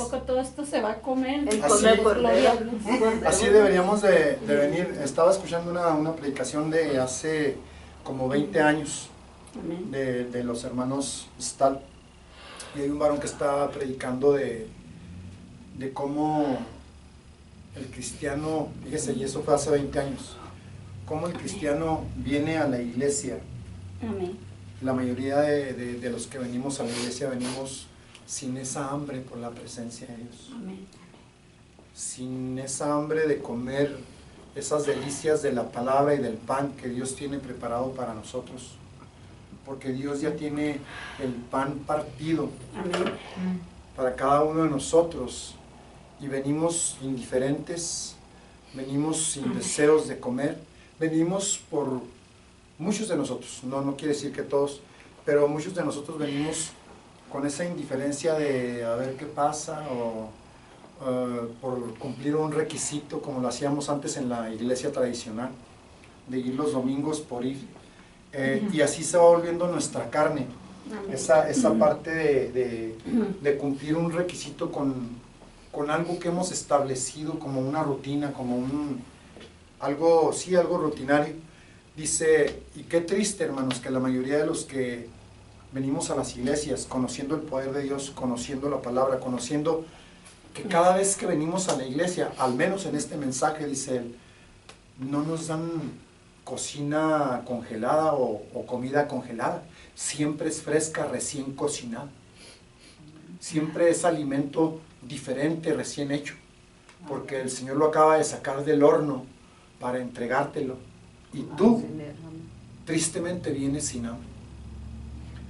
poco todo esto se va a comer. Así deberíamos de venir. Estaba escuchando una predicación de hace como 20 años de los hermanos Stahl, y hay un varón que está predicando de cómo el cristiano, fíjese, y eso fue hace 20 años, cómo el cristiano viene a la iglesia. Amén. La mayoría de los que venimos a la iglesia venimos sin esa hambre por la presencia de Dios. Amén. Sin esa hambre de comer esas delicias de la palabra y del pan que Dios tiene preparado para nosotros. Porque Dios ya tiene el pan partido para cada uno de nosotros. Y venimos indiferentes, venimos sin deseos de comer, venimos por muchos de nosotros, no quiere decir que todos, pero muchos de nosotros venimos con esa indiferencia de a ver qué pasa, o por cumplir un requisito como lo hacíamos antes en la iglesia tradicional, de ir los domingos por ir, y así se va volviendo nuestra carne, esa parte de cumplir un requisito con algo que hemos establecido como una rutina, como algo rutinario. Dice, y qué triste, hermanos, que la mayoría de los que venimos a las iglesias conociendo el poder de Dios, conociendo la palabra, conociendo que cada vez que venimos a la iglesia, al menos en este mensaje, dice él, no nos dan cocina congelada o comida congelada, siempre es fresca, recién cocinada, siempre es alimento diferente, recién hecho, porque el Señor lo acaba de sacar del horno para entregártelo. Y tú, tristemente, vienes sin hambre.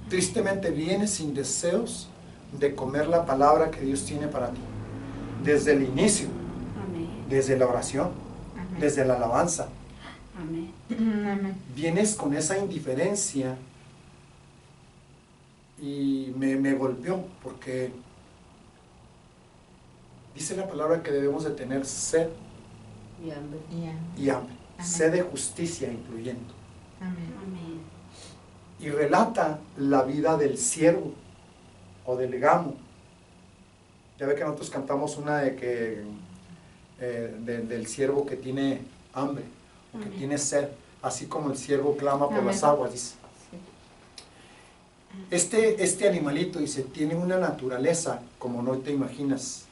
Tristemente vienes sin deseos de comer la palabra que Dios tiene para ti. Desde el inicio, desde la oración, desde la alabanza. Vienes con esa indiferencia y me golpeó porque dice la palabra que debemos de tener sed y hambre. Sed de justicia incluyendo. Amén. Y relata la vida del siervo o del gamo. Ya ve que nosotros cantamos una de que del siervo que tiene hambre, o que tiene sed, así como el siervo clama por las aguas, dice. Este animalito, dice, tiene una naturaleza como no te imaginas.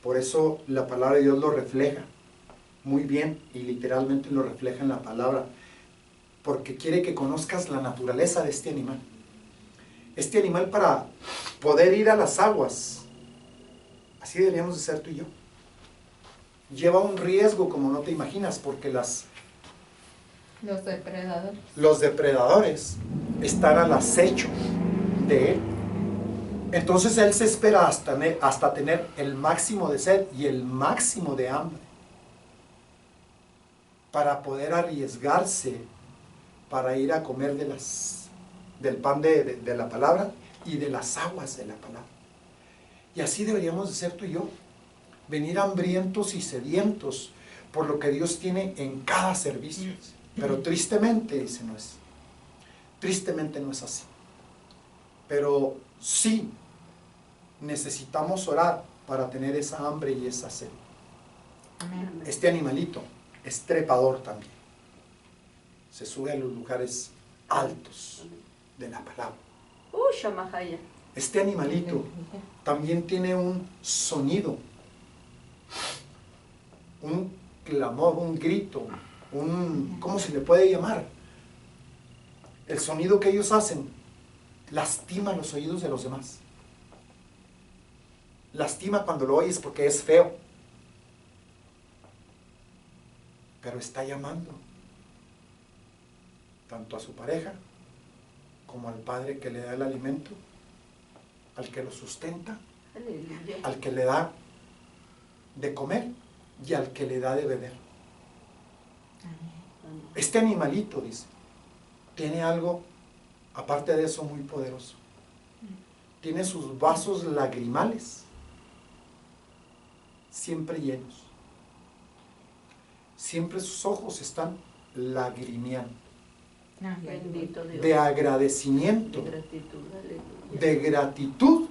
Por eso la palabra de Dios lo refleja muy bien, y literalmente lo refleja en la palabra, porque quiere que conozcas la naturaleza de este animal. Este animal, para poder ir a las aguas, así deberíamos de ser tú y yo, lleva un riesgo como no te imaginas, porque los depredadores están al acecho de él. Entonces él se espera hasta tener el máximo de sed y el máximo de hambre, para poder arriesgarse para ir a comer del pan de la palabra y de las aguas de la palabra. Y así deberíamos de ser tú y yo, venir hambrientos y sedientos por lo que Dios tiene en cada servicio. Pero tristemente, dice, tristemente no es así. Pero sí necesitamos orar para tener esa hambre y esa sed. Este animalito es trepador también. Se sube a los lugares altos de la palabra. Este animalito también tiene un sonido, un clamor, un grito, ¿cómo se le puede llamar? El sonido que ellos hacen lastima los oídos de los demás. Lastima cuando lo oyes porque es feo. Pero está llamando tanto a su pareja como al padre que le da el alimento, al que lo sustenta, al que le da de comer y al que le da de beber. Este animalito, dice, tiene algo, aparte de eso, muy poderoso. Tiene sus vasos lagrimales siempre llenos. Siempre sus ojos están lagrimeando. De agradecimiento, de gratitud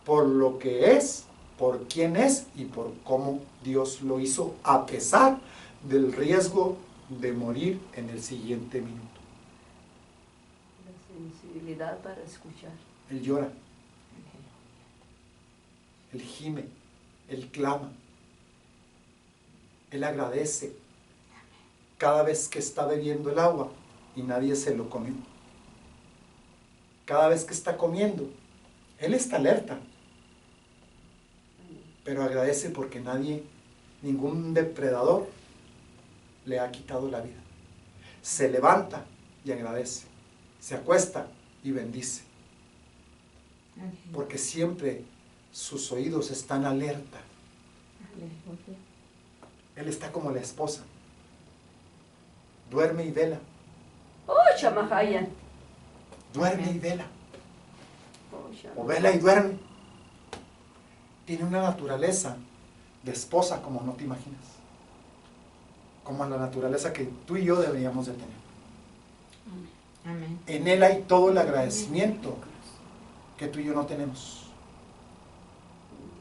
por lo que es por quién es y por cómo Dios lo hizo, a pesar del riesgo de morir en el siguiente minuto. La sensibilidad para escuchar. Él llora, él gime, él clama, él agradece cada vez que está bebiendo el agua y nadie se lo comió. Cada vez que está comiendo, él está alerta, pero agradece porque nadie, ningún depredador le ha quitado la vida. Se levanta y agradece, se acuesta y bendice, porque siempre sus oídos están alerta. Él está como la esposa, duerme y vela, ¡Oh, Shamahayan! duerme y vela, Oh, o Shamahayan. vela y duerme. Tiene una naturaleza de esposa como no te imaginas, como la naturaleza que tú y yo deberíamos de tener. Amén. En Él hay todo el agradecimiento que tú y yo no tenemos.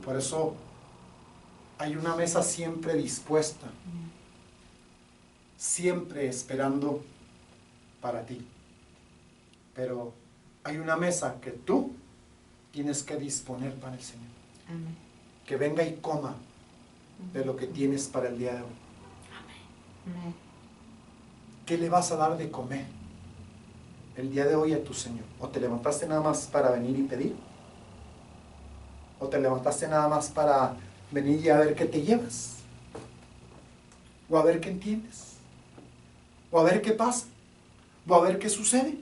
Por eso hay una mesa siempre dispuesta, siempre esperando para ti. Pero hay una mesa que tú tienes que disponer para el Señor. Amén. Que venga y coma de lo que tienes para el día de hoy. Amén. ¿Qué le vas a dar de comer el día de hoy a tu Señor? ¿O te levantaste nada más para venir y pedir? ¿O te levantaste nada más para venir y a ver qué te llevas? ¿O a ver qué entiendes? ¿O a ver qué pasa? ¿O a ver qué sucede?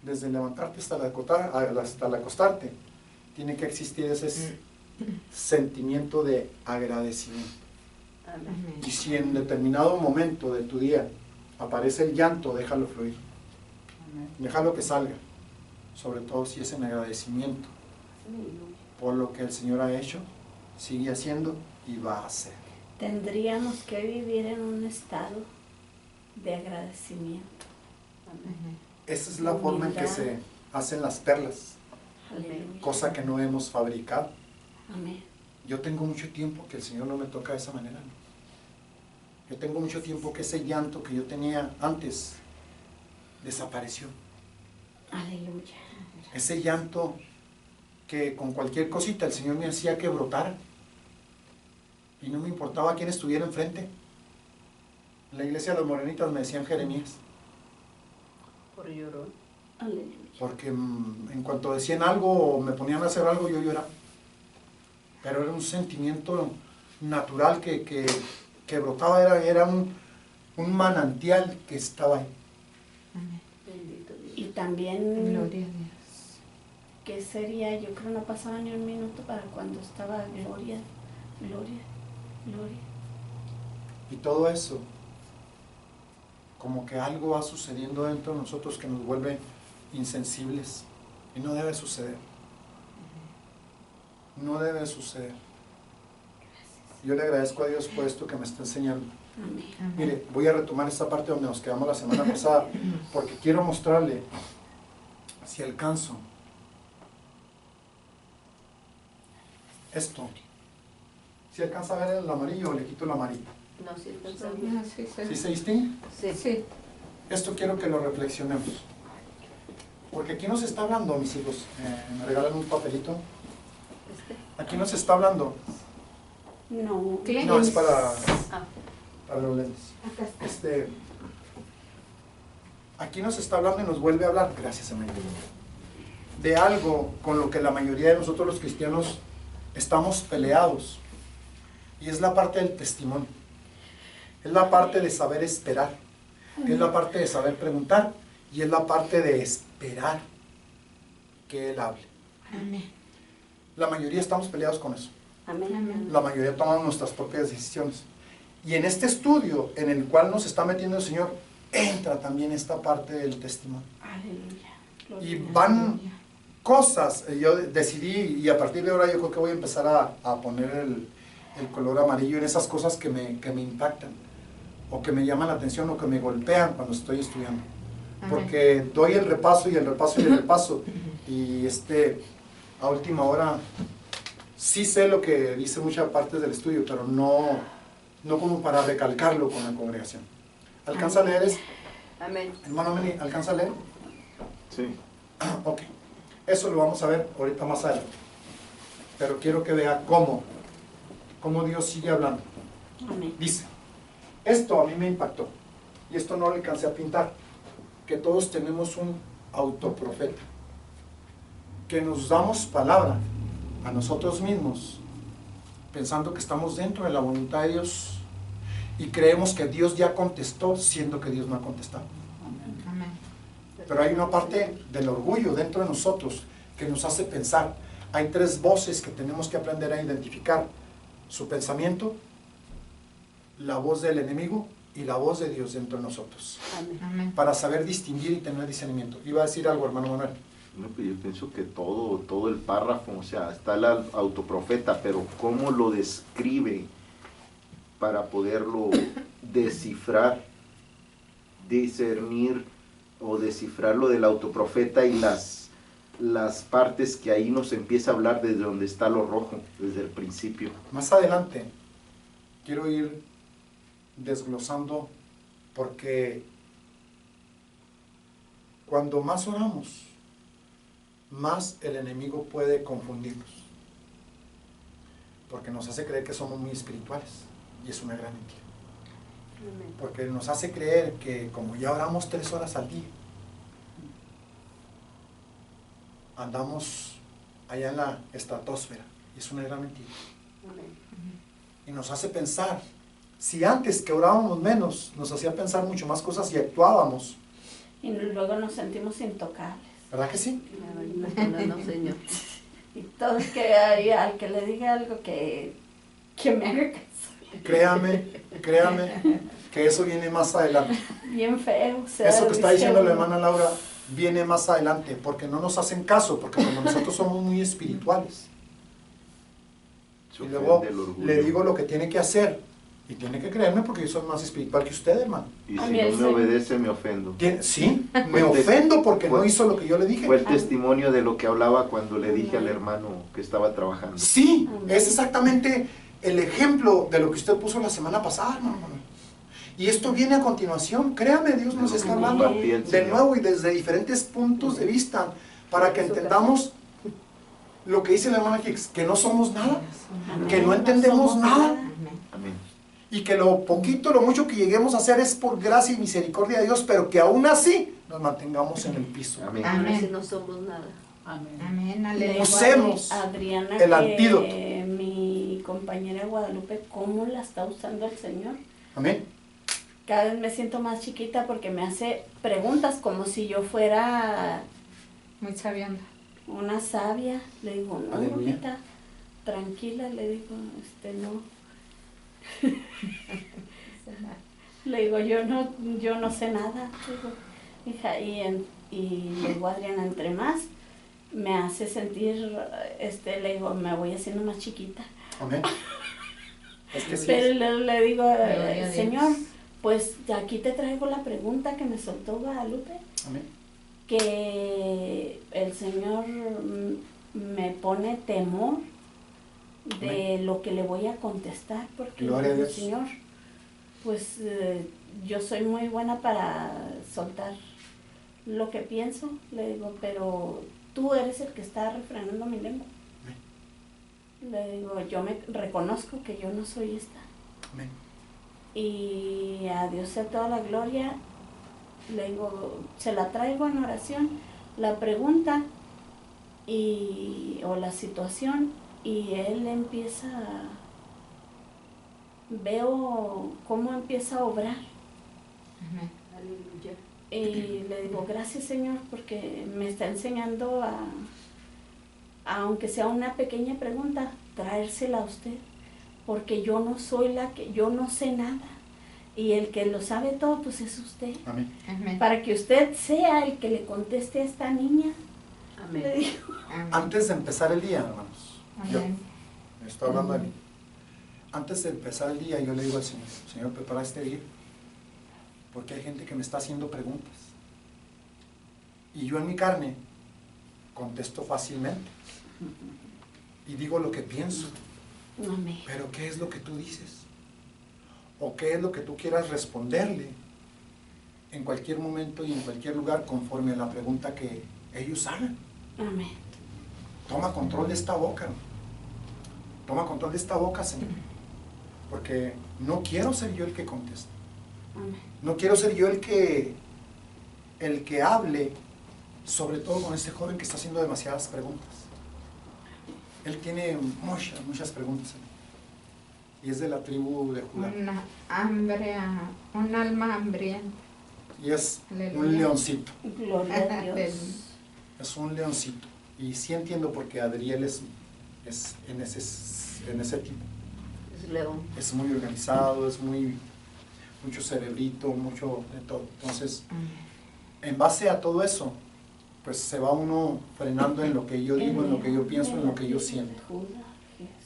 Desde levantarte hasta el acostarte, tiene que existir ese sentimiento de agradecimiento. Amén. Amén. Y si en determinado momento de tu día aparece el llanto, déjalo fluir. Déjalo que salga. Sobre todo si es en agradecimiento Aleluya. por lo que el Señor ha hecho, sigue haciendo y va a hacer. Tendríamos que vivir en un estado de agradecimiento. Amén. Esa es la forma en que se hacen las perlas, Aleluya. cosa que no hemos fabricado. Amén. Yo tengo mucho tiempo que el Señor no me toca de esa manera. Yo tengo mucho tiempo que ese llanto que yo tenía antes desapareció. Aleluya. Ese llanto que con cualquier cosita el Señor me hacía que brotara. Y no me importaba quién estuviera enfrente. En la iglesia de los morenitas me decían Jeremías. Por llorón. Aleluya. Porque en cuanto decían algo o me ponían a hacer algo, yo lloraba. Pero era un sentimiento natural que brotaba, era un manantial que estaba ahí. Amén. Bendito Dios. Y también, Gloria a Dios. ¿qué sería? Yo creo no pasaba ni un minuto para cuando estaba Gloria, Gloria, Gloria. Y todo eso, como que algo va sucediendo dentro de nosotros que nos vuelve insensibles. Y no debe suceder. No debe suceder. Yo le agradezco a Dios por esto que me está enseñando. Amén. Amén. Mire, voy a retomar esta parte donde nos quedamos la semana pasada, porque quiero mostrarle, si alcanzo, esto. Si alcanza a ver el amarillo, le quito el amarillo. No, sí, está bien. Ah, sí, sí. ¿Sí se distingue? Sí. Sí. Esto quiero que lo reflexionemos. Porque aquí nos está hablando, mis hijos, me regalan un papelito. Aquí nos está hablando. No. ¿Qué? No, es para Ah, los lentes. Acá está. Aquí nos está hablando y nos vuelve a hablar, gracias a María, de algo con lo que la mayoría de nosotros los cristianos estamos peleados. Y es la parte del testimonio. Es la parte de saber esperar. Es la parte de saber preguntar. Y es la parte de esperar que Él hable. Amén. La mayoría estamos peleados con eso. Amén. Amén. La mayoría tomamos nuestras propias decisiones. Y en este estudio en el cual nos está metiendo el Señor, entra también esta parte del testimonio. Aleluya. Y Gloria. van cosas, yo decidí, y a partir de ahora yo creo que voy a empezar a poner el color amarillo en esas cosas que me impactan, o que me llaman la atención, o que me golpean cuando estoy estudiando. Amén. Porque doy el repaso y el repaso y el repaso, y a última hora Sí sé lo que dice muchas partes del estudio, pero no como para recalcarlo con la congregación. ¿Alcanza a leer eso? Amén. Hermano Meni, ¿alcanza a leer? Sí. Ok. Eso lo vamos a ver ahorita más adelante. Pero quiero que vea cómo Dios sigue hablando. Amén. Dice, esto a mí me impactó, y esto no lo alcancé a pintar, que todos tenemos un autoprofeta, que nos damos palabra a nosotros mismos, pensando que estamos dentro de la voluntad de Dios, y creemos que Dios ya contestó, siendo que Dios no ha contestado. Amén. Pero hay una parte del orgullo dentro de nosotros que nos hace pensar. Hay 3 voces que tenemos que aprender a identificar: su pensamiento, la voz del enemigo y la voz de Dios dentro de nosotros, Amén. Amén. para saber distinguir y tener discernimiento. Iba a decir algo, hermano Manuel. No, pues yo pienso que todo el párrafo, o sea, está el autoprofeta, pero cómo lo describe para poderlo descifrar, discernir o descifrar lo del autoprofeta y las partes que ahí nos empieza a hablar desde donde está lo rojo, desde el principio. Más adelante quiero ir desglosando, porque cuando más oramos, más el enemigo puede confundirnos, porque nos hace creer que somos muy espirituales, y es una gran mentira. Amén. Porque nos hace creer que como ya oramos 3 horas al día, andamos allá en la estratosfera, y es una gran mentira. Amén. Y nos hace pensar, si antes que orábamos menos, nos hacía pensar mucho más cosas y actuábamos, Y luego nos sentimos intocables. ¿verdad que sí? Perdónanos, Señor. Y todo el que al que le diga algo que me haga caso. Créame que eso viene más adelante. Bien feo. Eso que está diciendo la hermana Laura viene más adelante, porque no nos hacen caso, porque como nosotros somos muy espirituales. Se Y luego ofende el orgullo. le digo lo que tiene que hacer, y tiene que creerme porque yo soy más espiritual que usted, hermano. Y A si mí no el me Señor- obedece, me ofendo. Sí, me Fue el ofendo porque no fue- hizo lo que yo le dije. Fue el testimonio de lo que hablaba cuando le dije al Amén. hermano que estaba trabajando. Sí, Amén. es exactamente el ejemplo de lo que usted puso la semana pasada, hermano. Y esto viene a continuación. Créame, Dios nos está hablando Compartí el de Señor. nuevo y desde diferentes puntos de vista, para que entendamos lo que dice la hermana Hicks, que no somos nada, Amén. que no entendemos somos nada. Amén. Amén. y que lo poquito, lo mucho que lleguemos a hacer es por gracia y misericordia de Dios, pero que aún así nos mantengamos en el piso. Amén. Ahora Amén. sí no somos nada. Amén. Amén. Le Aleluya. digo a Usemos Adriana el que antídoto. mi compañera Guadalupe, ¿cómo la está usando el Señor? Amén. Cada vez me siento más chiquita porque me hace preguntas como si yo fuera Muy sabionda. una sabia. Le digo, no, Aleluya. Lupita, tranquila, le digo, no. Le digo, yo no sé nada. Le digo, hija, y le digo, Adriana, entre más me hace sentir, le digo, me voy haciendo más chiquita. Amén. Es que sí. Pero le digo, Gloria a Dios. Señor, pues aquí te traigo la pregunta que me soltó Guadalupe, Amén. que el Señor me pone temor de lo que le voy a contestar, porque Gloria a digo, Dios. Señor, pues yo soy muy buena para soltar lo que pienso, le digo, pero tú eres el que está refrenando mi lengua. Le digo, yo me reconozco que yo no soy esta. Amén. Y a Dios sea toda la gloria. Le digo, se la traigo en oración, la pregunta o la situación, y él empieza, veo cómo empieza a obrar. Amén. Aleluya. Y le digo, gracias Señor, porque me está enseñando aunque sea una pequeña pregunta, traérsela a usted, porque yo no soy yo no sé nada, y el que lo sabe todo, pues es usted, Amén. Amén. para que usted sea el que le conteste a esta niña. Le Amén. digo, Amén. Antes de empezar el día, hermanos, yo Amén. estoy hablando de mí. Antes de empezar el día, yo le digo al Señor, Señor, prepara este día, porque hay gente que me está haciendo preguntas. Y yo en mi carne contesto fácilmente. y digo lo que pienso. Amén. Pero ¿qué es lo que tú dices? ¿O qué es lo que tú quieras responderle en cualquier momento y en cualquier lugar conforme a la pregunta que ellos hagan? Amén. Toma control de esta boca. Toma control de esta boca, Señor. Porque no quiero ser yo el que conteste. Amén. No quiero ser yo el que hable, sobre todo con este joven que está haciendo demasiadas preguntas. Él tiene muchas preguntas, Señor. Y es de la tribu de Judá. Un alma hambrienta. Y es Aleluya. un leoncito. Gloria a Dios. Es un leoncito. Y sí entiendo porque Adriel es en ese tipo. Es león. Es muy organizado, es mucho cerebrito, mucho de todo. Entonces, en base a todo eso, pues se va uno frenando en lo que yo digo, en lo que yo pienso, en lo que yo siento.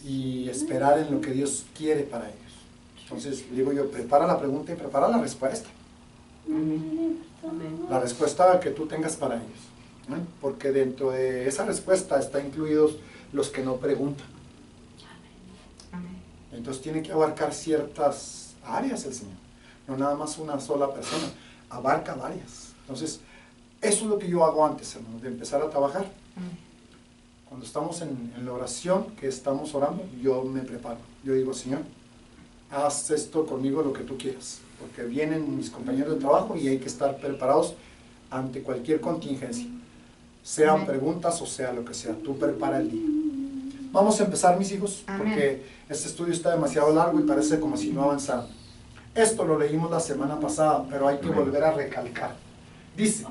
Y esperar en lo que Dios quiere para ellos. Entonces, digo yo, prepara la pregunta y prepara la respuesta. Amén. La respuesta que tú tengas para ellos. ¿No? Porque dentro de esa respuesta están incluidos los que no preguntan. Amén. Entonces tiene que abarcar ciertas áreas el Señor. No nada más una sola persona, abarca varias. Entonces, eso es lo que yo hago antes, hermano, de empezar a trabajar. Amén. Cuando estamos en la oración, que estamos orando, yo me preparo. Yo digo, Señor, haz esto conmigo lo que tú quieras. Porque vienen mis compañeros de trabajo y hay que estar preparados ante cualquier contingencia. Sean Amén. preguntas o sea lo que sea. Tú prepara el día. Vamos a empezar, mis hijos, Amén. porque este estudio está demasiado largo y parece como si no avanzara. Esto lo leímos la semana pasada, pero hay que Amén. volver a recalcar. Dice,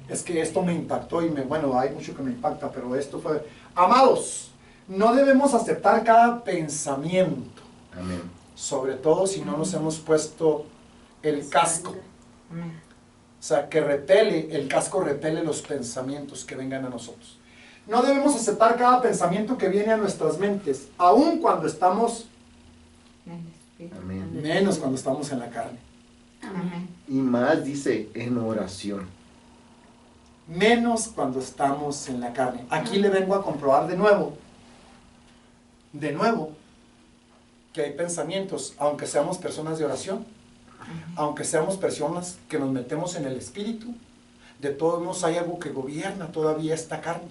es que esto me impactó y bueno, hay mucho que me impacta, pero esto fue, amados, no debemos aceptar cada pensamiento, Amén. sobre todo si no nos hemos puesto el casco. Amén. O sea, que el casco repele los pensamientos que vengan a nosotros. No debemos aceptar cada pensamiento que viene a nuestras mentes, aun cuando estamos, En el Espíritu. Amén. menos cuando estamos en la carne. Amén. Y más dice en oración. Menos cuando estamos en la carne. Aquí le vengo a comprobar de nuevo, que hay pensamientos, aunque seamos personas de oración, aunque seamos personas que nos metemos en el espíritu, de todos modos hay algo que gobierna todavía esta carne.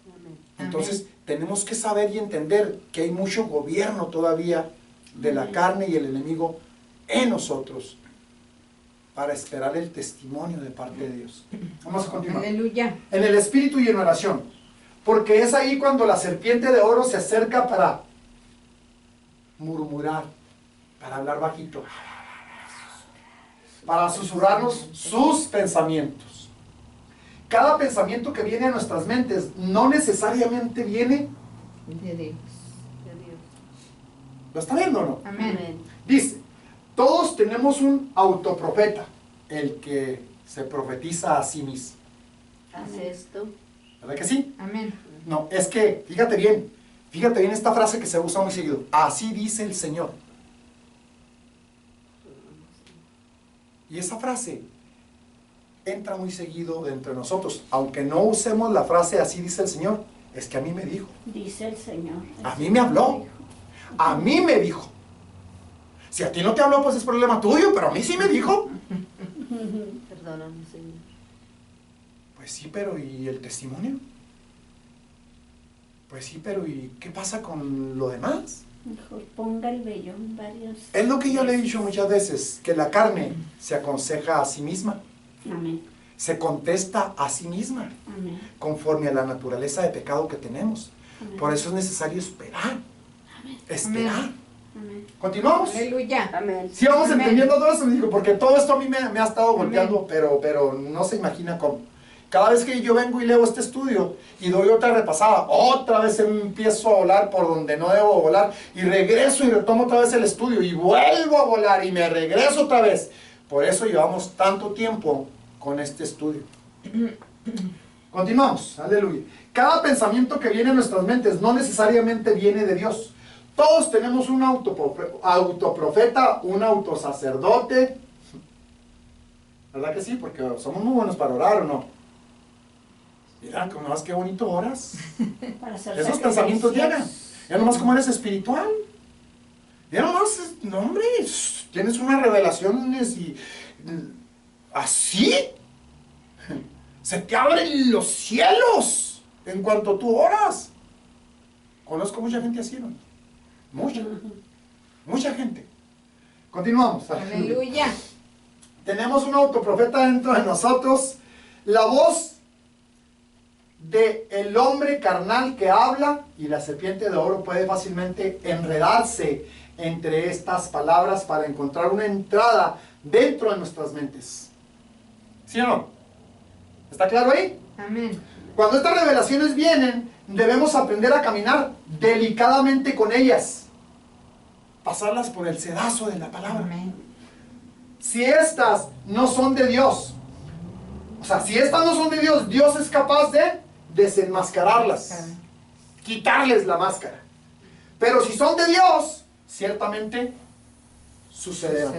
Amén. Entonces tenemos que saber y entender que hay mucho gobierno todavía de la carne y el enemigo en nosotros para esperar el testimonio de parte de Dios. Vamos a continuar. Aleluya. En el espíritu y en oración, porque es ahí cuando la serpiente de oro se acerca para murmurar, para hablar bajito, para susurrarnos sus pensamientos. Cada pensamiento que viene a nuestras mentes no necesariamente viene, De Dios. De Dios. ¿lo está viendo o no? Amén. Amén. Dice, todos tenemos un autoprofeta, el que se profetiza a sí mismo. Haz esto. ¿Verdad que sí? Amén. No, es que, fíjate bien esta frase que se usa muy seguido. Así dice el Señor. Y esa frase entra muy seguido dentro de nosotros. Aunque no usemos la frase así dice el Señor, es que a mí me dijo. Dice el Señor. A mí me habló. A mí me dijo. Si a ti no te habló, pues es problema tuyo, pero a mí sí me dijo. Perdóname, Señor. Pues sí, pero ¿y el testimonio? Pues sí, pero ¿y qué pasa con lo demás? Mejor ponga el vellón varios. Es lo que yo le he dicho muchas veces, que la carne se aconseja a sí misma, Amén. se contesta a sí misma, Amén. conforme a la naturaleza de pecado que tenemos. Amén. Por eso es necesario esperar. Amén. Esperar. Amén. ¿Continuamos? Aleluya. Amén. Sí, vamos Amén. entendiendo todo esto, digo, porque todo esto a mí me ha estado golpeando, pero no se imagina cómo. Cada vez que yo vengo y leo este estudio y doy otra repasada, otra vez empiezo a volar por donde no debo volar y regreso y retomo otra vez el estudio y vuelvo a volar y me regreso otra vez. Por eso llevamos tanto tiempo con este estudio. Continuamos, aleluya. Cada pensamiento que viene a nuestras mentes no necesariamente viene de Dios. Todos tenemos un autoprofeta, un autosacerdote. ¿Verdad que sí? Porque somos muy buenos para orar, ¿o no? Mira, como más que bonito oras. Para hacer Esos pensamientos sacrificios. llegan. Ya nomás como eres espiritual. Ya nomás, no hombre, tienes unas revelaciones y así se te abren los cielos en cuanto tú oras. Conozco mucha gente así, ¿no? Mucha gente. Continuamos. Aleluya. Tenemos un autoprofeta dentro de nosotros, la voz de el hombre carnal que habla, y la serpiente de oro puede fácilmente enredarse entre estas palabras para encontrar una entrada dentro de nuestras mentes. ¿Sí o no? ¿Está claro ahí? Amén. Cuando estas revelaciones vienen, debemos aprender a caminar delicadamente con ellas, pasarlas por el sedazo de la palabra. Amén. Si estas no son de Dios, o sea, si estas no son de Dios, Dios es capaz de desenmascararlas, quitarles la máscara. Pero si son de Dios, ciertamente sucederá.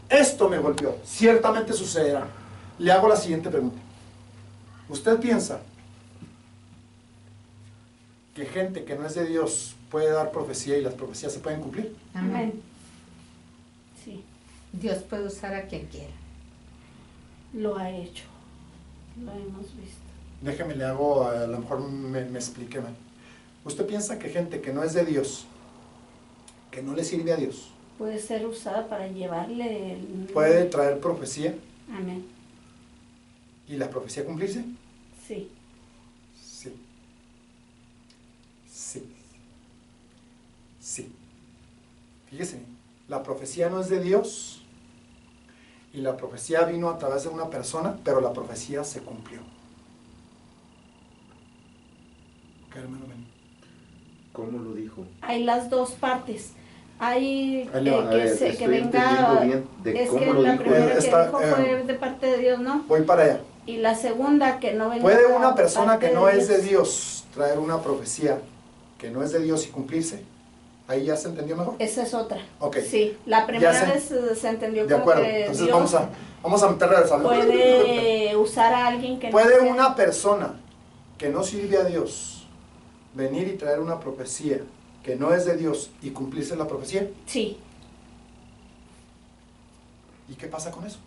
Esto me golpeó, ciertamente sucederá. Le hago la siguiente pregunta. ¿Usted piensa que gente que no es de Dios puede dar profecía y las profecías se pueden cumplir? Amén. Amén. Sí, Dios puede usar a quien quiera. lo ha hecho. Lo hemos visto. Déjeme, le hago, a lo mejor me expliqué mal. ¿Usted piensa que gente que no es de Dios, que no le sirve a Dios, Puede ser usada para llevarle puede traer profecía Amén. y la profecía cumplirse? Sí. Sí. Sí. Sí. Fíjese, la profecía no es de Dios y la profecía vino a través de una persona, pero la profecía se cumplió. ¿Qué, hermano Benny? ¿Cómo lo dijo? Hay las dos partes. Hay Ahí le va, a ver, que estoy venga. entendiendo bien de Es cómo que lo la dijo. primera que Está, dijo fue de parte de Dios, ¿no? Voy para allá. Y la segunda que no venga. ¿Puede una persona parte que no es de Dios traer una profecía que no es de Dios y cumplirse? ¿Ahí ya se entendió mejor? Esa es otra. Ok. Sí, la primera Ya vez se entendió De como acuerdo. que Entonces Dios vamos a meterle al salón. puede usar a alguien que ¿Puede no sea- una persona que no sirve a Dios venir y traer una profecía que no es de Dios y cumplirse la profecía? Sí, ¿Y qué pasa con eso?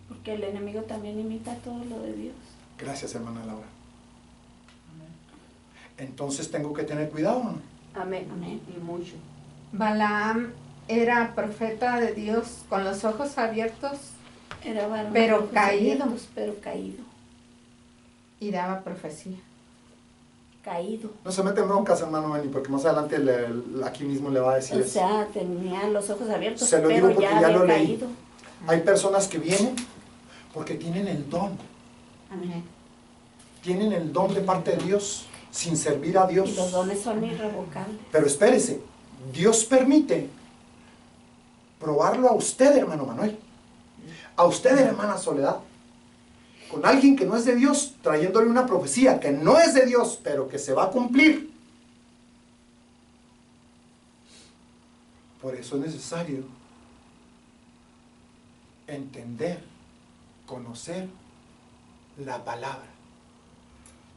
porque el enemigo también imita todo lo de Dios. Gracias, hermana Laura. Entonces tengo que tener cuidado, ¿no? Amén. Amén. Y mucho. Balaam era profeta de Dios con los ojos abiertos Era varón Pero de ojos caído. abiertos, pero caído. y daba profecía. Caído. No se mete en broncas, hermano Benny, porque más adelante aquí mismo le va a decir O eso. sea, tenía los ojos abiertos, Se lo pero digo porque ya ya había lo leí. caído. Hay personas que vienen porque tienen el don. Amén. Tienen el don de parte de Dios sin servir a Dios. Y los dones son irrevocables. Pero espérese, Dios permite probarlo a usted, hermano Manuel, a usted, hermana Soledad, con alguien que no es de Dios, trayéndole una profecía que no es de Dios, pero que se va a cumplir. Por eso es necesario entender, conocer la palabra.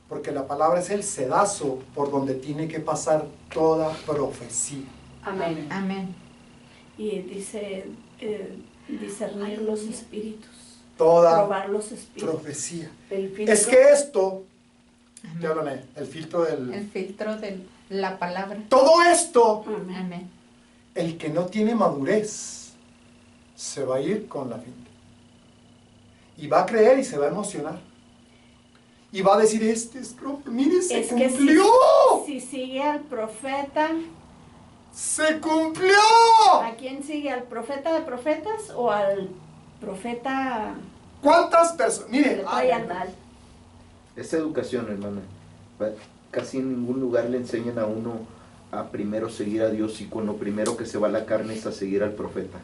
Porque la palabra es el sedazo por donde tiene que pasar toda profecía. Amén. Amén. Y dice discernir los espíritus. Toda Probar los espíritus. profecía. El filtro. Es que esto, Amén. ¿qué hablan ahí? El filtro del... El filtro de la palabra. Todo esto, Amén. Amén. el que no tiene madurez, se va a ir con la finta. Y va a creer y se va a emocionar. Y va a decir, mire, se Es que cumplió. si sigue al profeta, ¡Se cumplió! ¿a quién sigue? ¿Al profeta de profetas o al profeta ¿Cuántas personas? que Mire, le trae mal? Es educación, hermana. Casi en ningún lugar le enseñan a uno a primero seguir a Dios y con lo primero que se va a la carne es a seguir al profeta.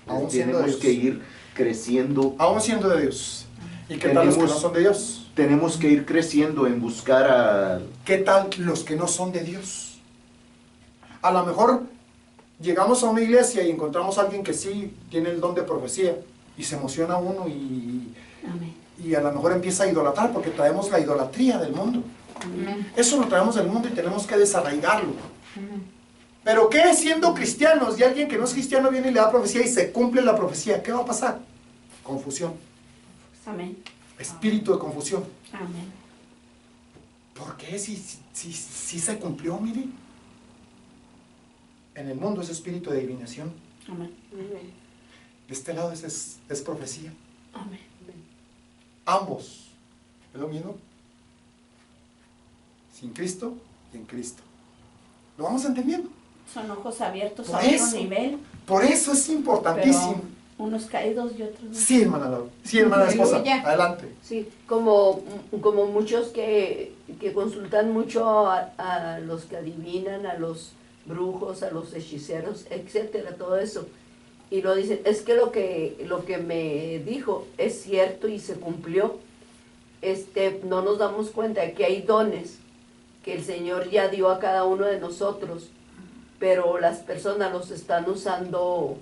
Aún siendo Tenemos Dios. que ir creciendo. aún siendo de Dios. ¿Y qué tal los que no son de Dios? Tenemos que ir creciendo en buscar a... ¿Qué tal los que no son de Dios? A lo mejor llegamos a una iglesia y encontramos a alguien que sí tiene el don de profecía y se emociona uno y Amén. y a lo mejor empieza a idolatrar porque traemos la idolatría del mundo. Amén. Eso lo traemos del mundo y tenemos que desarraigarlo. Amén. Pero ¿qué siendo cristianos y alguien que no es cristiano viene y le da profecía y se cumple la profecía? ¿Qué va a pasar? Confusión. Amén. Espíritu de confusión. Amén. ¿Por qué? Si se cumplió, mire. En el mundo es espíritu de adivinación. Amén. Amén. De este lado es profecía. Amén. Ambos. ¿Es lo mismo? Sin Cristo y en Cristo. ¿Lo vamos entendiendo? Son ojos abiertos Por a eso. otro nivel, Por eso es importantísimo. pero unos caídos y otros no. Sí, hermana Laura. Sí, hermana esposa. Aleluya. Adelante. Sí, como muchos que consultan mucho a los que adivinan, a los brujos, a los hechiceros, etcétera, todo eso. Y lo dicen, es que lo que me dijo es cierto y se cumplió. No nos damos cuenta que hay dones que el Señor ya dio a cada uno de nosotros, pero las personas los están usando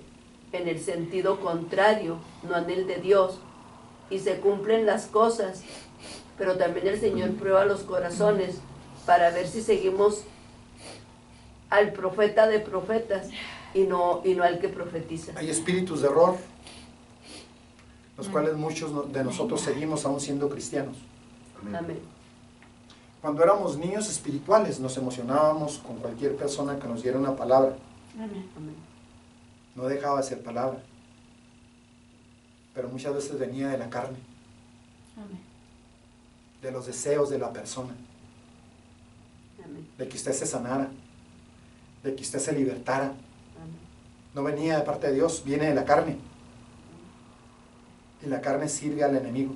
en el sentido contrario, no en el de Dios. Y se cumplen las cosas, pero también el Señor prueba los corazones para ver si seguimos al profeta de profetas y no al que profetiza. Hay espíritus de error, los cuales muchos de nosotros seguimos aún siendo cristianos. Amén. Cuando éramos niños espirituales nos emocionábamos con cualquier persona que nos diera una palabra. Amén. Amén. No dejaba de ser palabra. Pero muchas veces venía de la carne, Amén. de los deseos de la persona, Amén. de que usted se sanara, de que usted se libertara. Amén. No venía de parte de Dios, viene de la carne. Y la carne sirve al enemigo.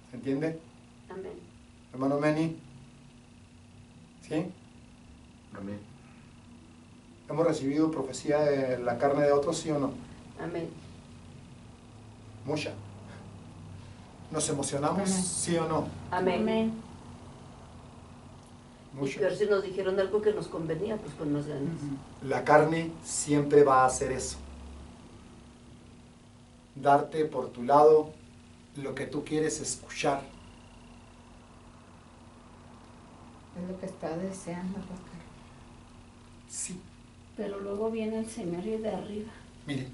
¿Se entiende? Amén. Hermano Meni. ¿Sí? Amén. ¿Hemos recibido profecía de la carne de otros, sí o no? Amén. Mucha. ¿Nos emocionamos, Amén. sí o no? Amén. Amén. Y Mucho. peor si nos dijeron algo que nos convenía, pues con más ganas. La carne siempre va a hacer eso. Darte por tu lado lo que tú quieres escuchar. Es lo que está deseando la carne. Sí. Pero luego viene el Señor y de arriba. Mire,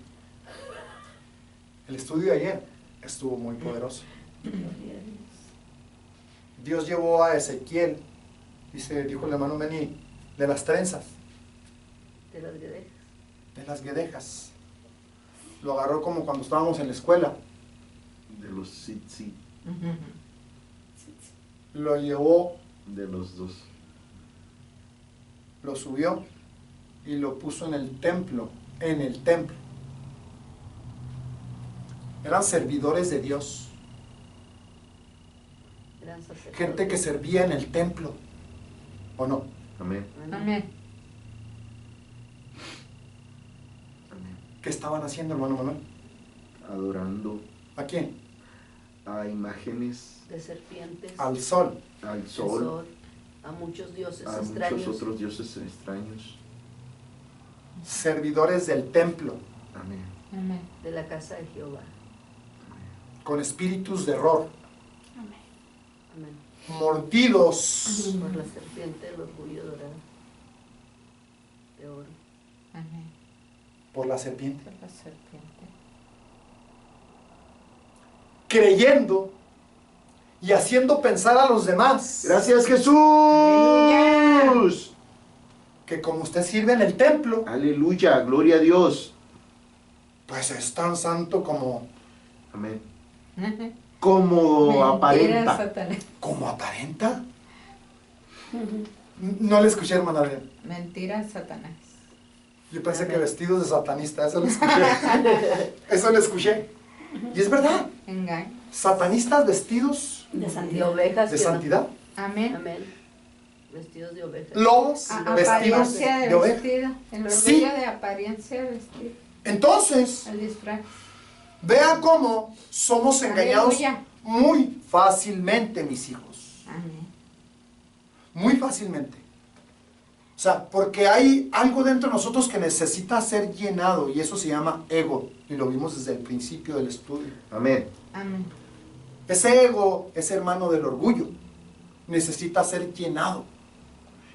el estudio de ayer estuvo muy poderoso. Gloria a Dios. Dios llevó a Ezequiel, dijo el hermano Meni, de las trenzas, De las guedejas. de las guedejas. Lo agarró como cuando estábamos en la escuela. De los sí, Lo llevó, de los dos. lo subió y lo puso en el templo. En el templo. Eran servidores de Dios. Eran sacerdotes. Gente que servía en el templo. ¿O no? Amén. Amén. Amén. ¿Qué estaban haciendo, hermano Manuel? Adorando ¿A quién? a imágenes, De serpientes. Al sol. al al sol, sol, a muchos dioses a extraños. muchos otros dioses extraños. Servidores del templo. Amén. Amén. De la casa de Jehová. Con espíritus de error. Amén. Amén. Mordidos. Por la serpiente del orgullo dorado. De oro. Amén. Por la serpiente. Por la serpiente. Creyendo y haciendo pensar a los demás Gracias, Jesús. que como usted sirve en el templo, Aleluya, gloria a Dios. pues es tan santo como Amén. Ajá. Como Mentira, aparenta. Satanás. aparenta. No le escuché, hermana Adriana. Mentira, Satanás. Yo pensé que vestidos de satanista, eso le escuché. Eso le escuché. Y es verdad, Engaño. satanistas vestidos De De santidad. ovejas. de que no- santidad, Amén. Amén. Vestidos de ovejas. lobos vestidos Apariencia de de oveja. vestido. El orgullo Sí. de apariencia de vestido. Entonces, El disfraz. vea cómo somos engañados Aleluya. muy fácilmente, mis hijos. Amén. Muy fácilmente. O sea, porque hay algo dentro de nosotros que necesita ser llenado y eso se llama ego. Y lo vimos desde el principio del estudio. Amén. Amén. Ese ego es hermano del orgullo. Necesita ser llenado.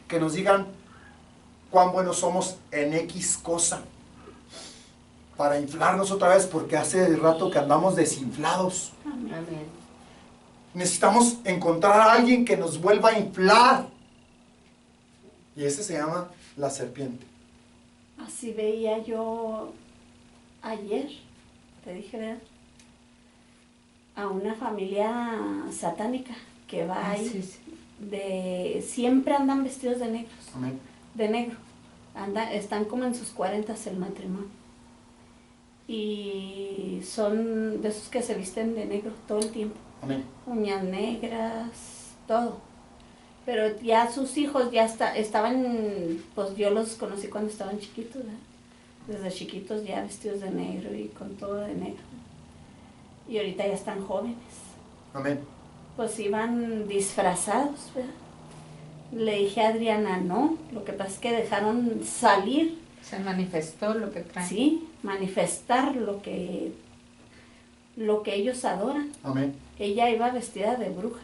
Que nos digan cuán buenos somos en X cosa. Para inflarnos otra vez porque hace rato que andamos desinflados. Amén. Necesitamos encontrar a alguien que nos vuelva a inflar. Y ese se llama la serpiente. Así veía yo ayer, te dije, ¿verdad? A una familia satánica que va ahí, Sí, sí. siempre andan vestidos de negros, Amén. de negro. Están como en sus 40 el matrimonio. Y son de esos que se visten de negro todo el tiempo. Amén. Uñas negras, todo. Pero ya sus hijos ya estaban, pues yo los conocí cuando estaban chiquitos, ¿verdad? Desde chiquitos ya vestidos de negro y con todo de negro. Y ahorita ya están jóvenes. Amén. Pues iban disfrazados, ¿verdad? Le dije a Adriana, no, lo que pasa es que dejaron salir, Se manifestó lo que trae. sí, manifestar lo que ellos adoran. Amén. Ella iba vestida de bruja.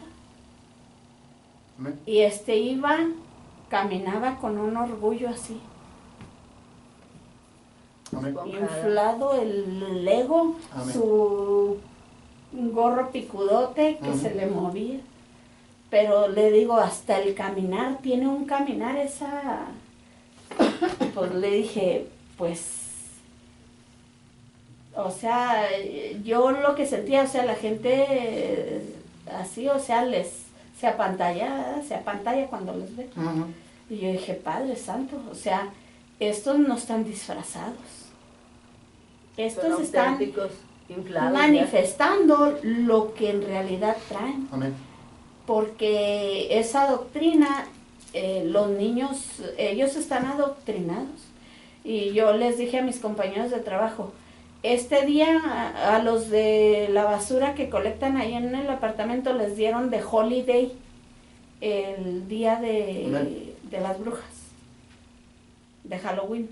Amén. Y caminaba con un orgullo así, Amén. inflado el ego, Amén. su gorro picudote que Ujú. se le movía. Pero le digo, hasta el caminar, tiene un caminar esa... Pues le dije, pues... O sea, yo lo que sentía, o sea, la gente así, o sea, se apantalla cuando los ve. Ujú. Y yo dije, Padre Santo, o sea, estos no están disfrazados. Estos Son están auténticos, inflados. manifestando lo que en realidad traen. Amén. Porque esa doctrina, los niños, ellos están adoctrinados. Y yo les dije a mis compañeros de trabajo, este día a los de la basura que colectan ahí en el apartamento les dieron de holiday el día Amén. de las brujas, de Halloween.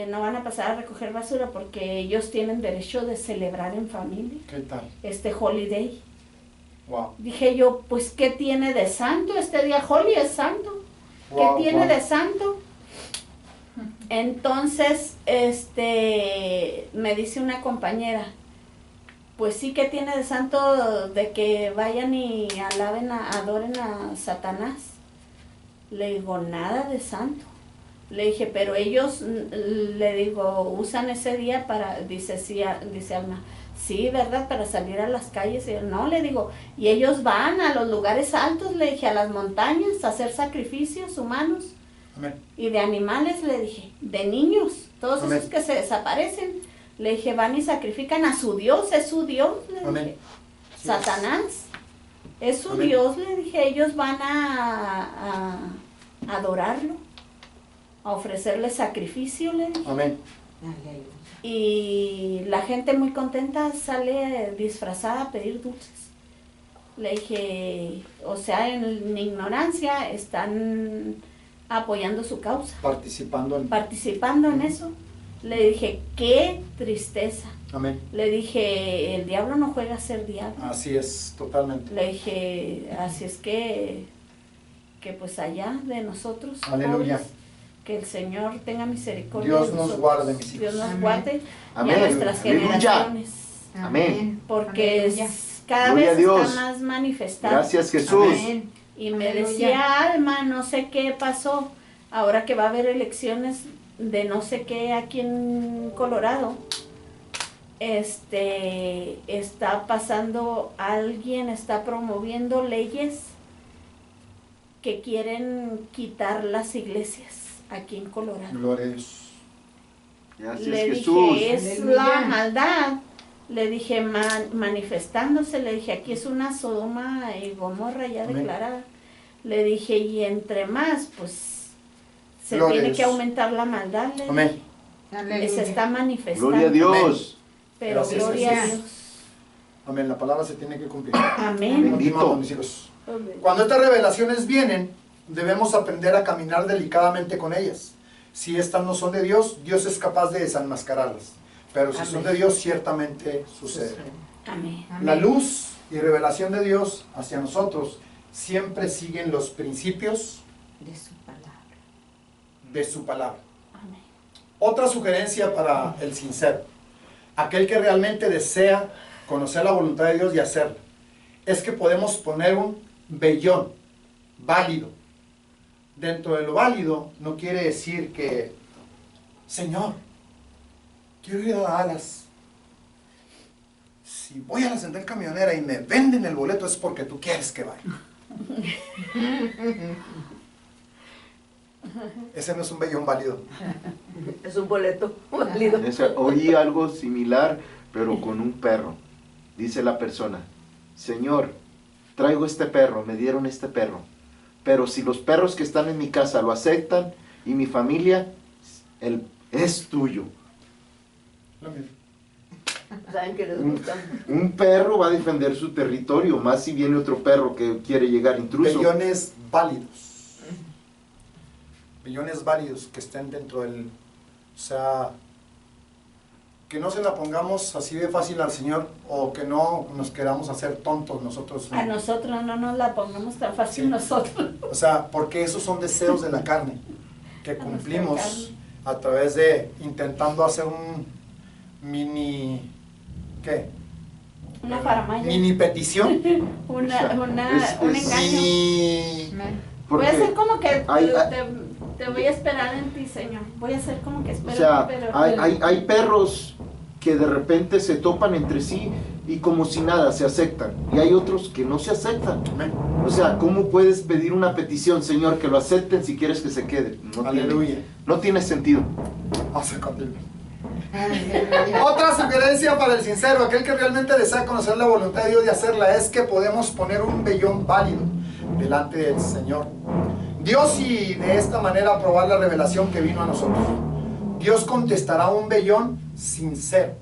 No van a pasar a recoger basura porque ellos tienen derecho de celebrar en familia ¿Qué tal? este holiday. Wow. Dije yo, pues ¿qué tiene de santo? Este día Holi es santo. Wow, ¿Qué tiene wow. de santo? Entonces, me dice una compañera, pues sí que tiene de santo de que vayan y adoren a Satanás. Le digo, nada de santo. Le dije, pero ellos, le digo, usan ese día para, dice Alma, sí, ¿verdad? Para salir a las calles. Y yo, no, le digo, y ellos van a los lugares altos, le dije, a las montañas, a hacer sacrificios humanos. Amén. Y de animales, le dije, de niños, todos Amén. esos que se desaparecen. Le dije, van y sacrifican a su Dios, es su Dios, le Amén. dije. Sí. Satanás, es su Amén. Dios, le dije, ellos van a adorarlo, a ofrecerle sacrificio, le dije. Amén. Y la gente muy contenta sale disfrazada a pedir dulces. Le dije, o sea, en ignorancia están apoyando su causa, Participando en... participando en eso. Le dije, qué tristeza. Amén. Le dije, el diablo no juega a ser diablo. Así es, totalmente. Le dije, así es que pues allá de nosotros, Aleluya. pobres, que el Señor tenga misericordia Dios de nos nosotros. guarde, mis hijos. Dios nos Amén. guarde y Amén. a nuestras Aleluya. generaciones. Amén. Porque Aleluya. cada Gloria a vez Dios. está más manifestado. Gracias, Jesús. Amén. Y me Aleluya. decía Alma, no sé qué pasó, ahora que va a haber elecciones de no sé qué aquí en Colorado, está pasando, alguien está promoviendo leyes que quieren quitar las iglesias aquí en Colorado. Gloria a Dios. Gracias, Le Jesús. dije, es Aleluya. la maldad. Le dije, manifestándose, le dije, aquí es una Sodoma y Gomorra ya Amén. declarada. Le dije, y entre más, pues, se Gloria a tiene que Dios. aumentar la maldad. Le Amén. dije. Aleluya. Se está manifestando. Gloria a Dios. Pero Gracias, gloria a Jesús. Dios. Amén. La palabra se tiene que cumplir. Amén. Continuamos, mis hijos. Amén. Cuando estas revelaciones vienen, debemos aprender a caminar delicadamente con ellas. Si estas no son de Dios, Dios es capaz de desenmascararlas. Pero si son de Dios, ciertamente sucede. Amén. La luz y revelación de Dios hacia nosotros siempre siguen los principios De su palabra. de su palabra. Amén. Otra sugerencia para el sincero, aquel que realmente desea conocer la voluntad de Dios y hacerla, es que podemos poner un vellón válido. Dentro de lo válido no quiere decir que, Señor, quiero ir a Dallas. Si voy a la central camionera y me venden el boleto es porque tú quieres que vaya. Ese no es un vellón válido. Es un boleto válido. Oí algo similar, pero con un perro. Dice la persona, Señor, traigo este perro, me dieron este perro. Pero si los perros que están en mi casa lo aceptan y mi familia, es tuyo. ¿Saben que les gustan? Un perro va a defender su territorio, más si viene otro perro que quiere llegar intruso. Vellones válidos. Vellones válidos que estén dentro del... O sea, que no se la pongamos así de fácil al Señor o que no nos queramos hacer tontos nosotros. A nosotros no nos la pongamos tan fácil Sí. nosotros. O sea, porque esos son deseos de la carne que A nuestra cumplimos carne. a través de intentando hacer un mini... ¿Qué? Una faramaya. Mini petición. Un engaño. Mini... Amén. Voy a hacer como que Hay- te voy a esperar en ti, Señor. Voy a hacer como que O espero sea, en ti, pero... hay perros que de repente se topan entre sí y como si nada se aceptan. Y hay otros que no se aceptan. Amén. O sea, ¿cómo puedes pedir una petición, Señor, que lo acepten si quieres que se quede? Aleluya. No tiene sentido. Vamos a continuar. Aleluya. Otra sugerencia para el sincero, aquel que realmente desea conocer la voluntad de Dios y hacerla, es que podemos poner un vellón válido delante del Señor. Dios, y de esta manera probar la revelación que vino a nosotros. Dios contestará un vellón sincero.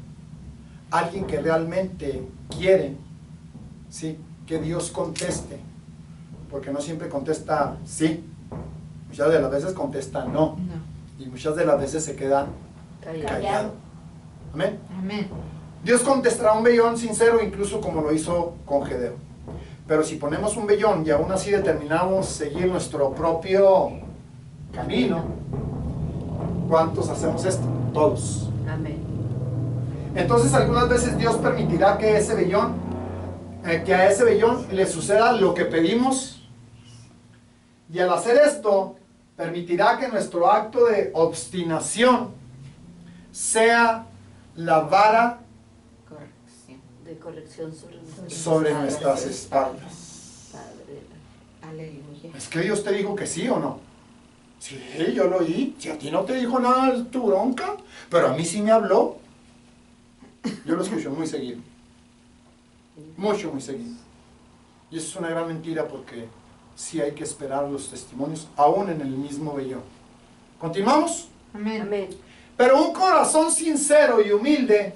Alguien que realmente quiere, ¿sí?, que Dios conteste. Porque no siempre contesta sí. Muchas de las veces contesta no. No. Y muchas de las veces se queda callado. Amén. Amén. Dios contestará un vellón sincero, incluso como lo hizo con Gedeón. Pero si ponemos un vellón y aún así determinamos seguir nuestro propio camino, ¿cuántos hacemos esto? Todos. Amén. Entonces algunas veces Dios permitirá que ese vellón, que a ese vellón le suceda lo que pedimos, y al hacer esto permitirá que nuestro acto de obstinación sea la vara Corrección. De corrección sobre nuestras espaldas. Padre. Aleluya. Es que Dios te dijo que sí o no. Sí, yo lo oí. Si a ti no te dijo nada, es tu bronca. Pero a mí sí me habló. Yo lo escucho muy seguido. Mucho, muy seguido. Y eso es una gran mentira porque sí hay que esperar los testimonios, aún en el mismo vellón. ¿Continuamos? Amén. Amén. Pero un corazón sincero y humilde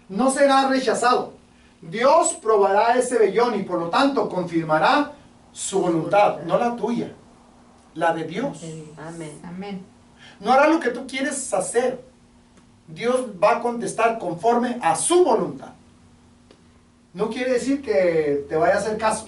no será rechazado. Dios probará ese vellón y por lo tanto confirmará su voluntad, no la tuya, la de Dios. Amén. Amén. No hará lo que tú quieres hacer. Dios va a contestar conforme a su voluntad. No quiere decir que te vaya a hacer caso.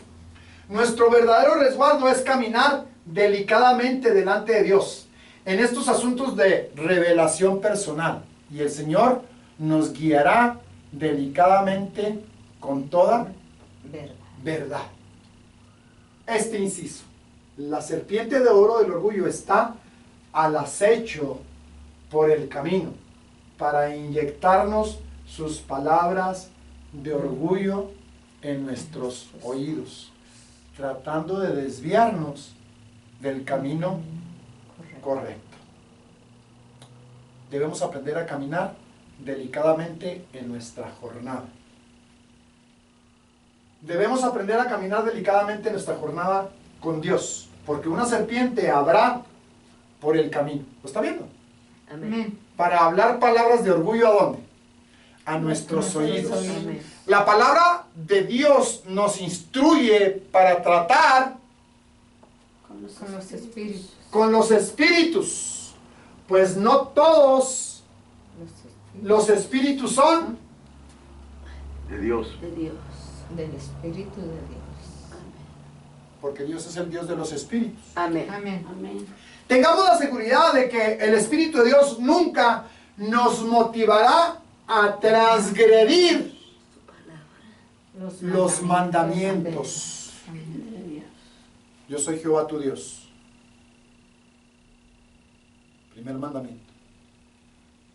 Nuestro verdadero resguardo es caminar delicadamente delante de Dios en estos asuntos de revelación personal. Y el Señor nos guiará delicadamente con toda Verdad. verdad. Este inciso. La serpiente de oro del orgullo está al acecho por el camino para inyectarnos sus palabras de orgullo en nuestros oídos, tratando de desviarnos del camino correcto. Debemos aprender a caminar delicadamente en nuestra jornada. Debemos aprender a caminar delicadamente en nuestra jornada con Dios, porque una serpiente habrá por el camino. ¿Lo está viendo? Amén. Amén. Para hablar palabras de orgullo, ¿a dónde? A nuestros oídos. Amén. La palabra de Dios nos instruye para tratar Con los espíritus. Con los espíritus, pues no todos los espíritus son De Dios. De Dios. Del Espíritu de Dios. porque Dios es el Dios de los espíritus. Amén. Amén. Amén. Tengamos la seguridad de que el Espíritu de Dios nunca nos motivará a transgredir los mandamientos. Amén. De Dios. Yo soy Jehová tu Dios. Primer mandamiento.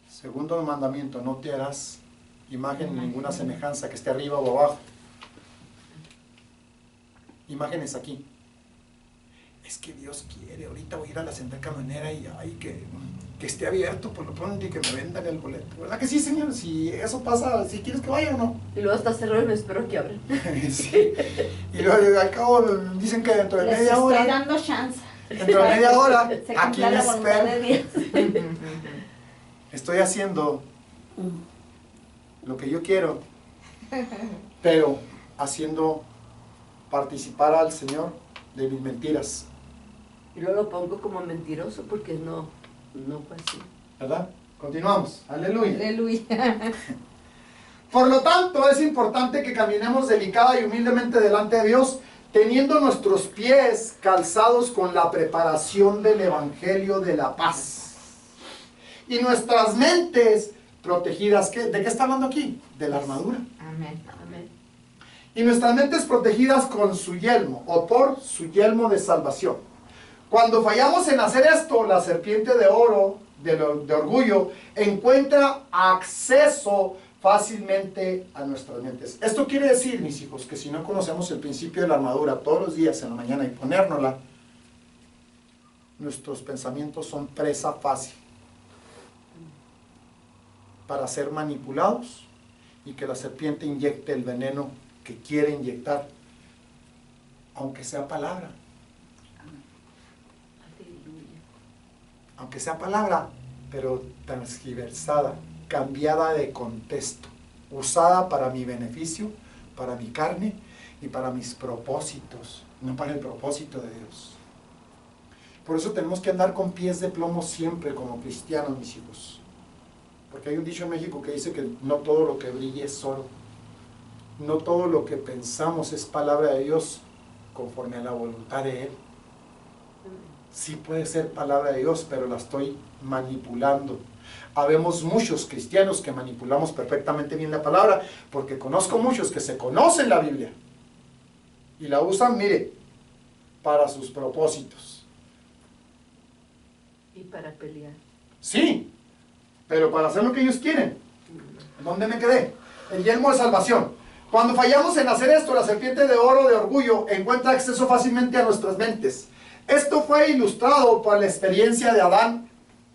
Segundo mandamiento, no te harás imagen ni ninguna semejanza que esté arriba o abajo. Imágenes aquí. Es que Dios quiere, ahorita voy a ir a la central camionera y ay, que esté abierto por lo pronto y que me vendan el boleto. ¿Verdad que sí, Señor? Si eso pasa, si quieres que vaya o no. Y luego está cerrado y me espero que abran. Sí. Y luego al cabo dicen que dentro de Les media estoy hora, dando chance. dentro de media hora, Se aquí cumpla me la voluntad de espero. Dios. Estoy haciendo lo que yo quiero, pero haciendo participar al Señor de mis mentiras, Y luego lo pongo como mentiroso porque no fue así. ¿verdad? Continuamos, aleluya. Aleluya. Por lo tanto, es importante que caminemos delicada y humildemente delante de Dios, teniendo nuestros pies calzados con la preparación del Evangelio de la paz. Y nuestras mentes protegidas, ¿de qué está hablando aquí? De la armadura. Amén. Amén. Y nuestras mentes protegidas con su yelmo, o por su yelmo de salvación. Cuando fallamos en hacer esto, la serpiente de oro, de orgullo, encuentra acceso fácilmente a nuestras mentes. Esto quiere decir, mis hijos, que si no conocemos el principio de la armadura todos los días en la mañana y ponérnosla, nuestros pensamientos son presa fácil para ser manipulados y que la serpiente inyecte el veneno que quiere inyectar, aunque sea palabra. Aleluya. Aunque sea palabra, pero transgiversada, cambiada de contexto, usada para mi beneficio, para mi carne y para mis propósitos, no para el propósito de Dios. Por eso tenemos que andar con pies de plomo siempre como cristianos, mis hijos. Porque hay un dicho en México que dice que no todo lo que brille es oro. No todo lo que pensamos es palabra de Dios conforme a la voluntad de Él. Sí puede ser palabra de Dios, pero la estoy manipulando. Habemos muchos cristianos que manipulamos perfectamente bien la palabra, porque conozco muchos que se conocen la Biblia y la usan, mire, para sus propósitos. Y para pelear. Sí, pero para hacer lo que ellos quieren. ¿Dónde me quedé? El yelmo de salvación. Cuando fallamos en hacer esto, la serpiente de oro de orgullo encuentra acceso fácilmente a nuestras mentes. Esto fue ilustrado por la experiencia de Adán,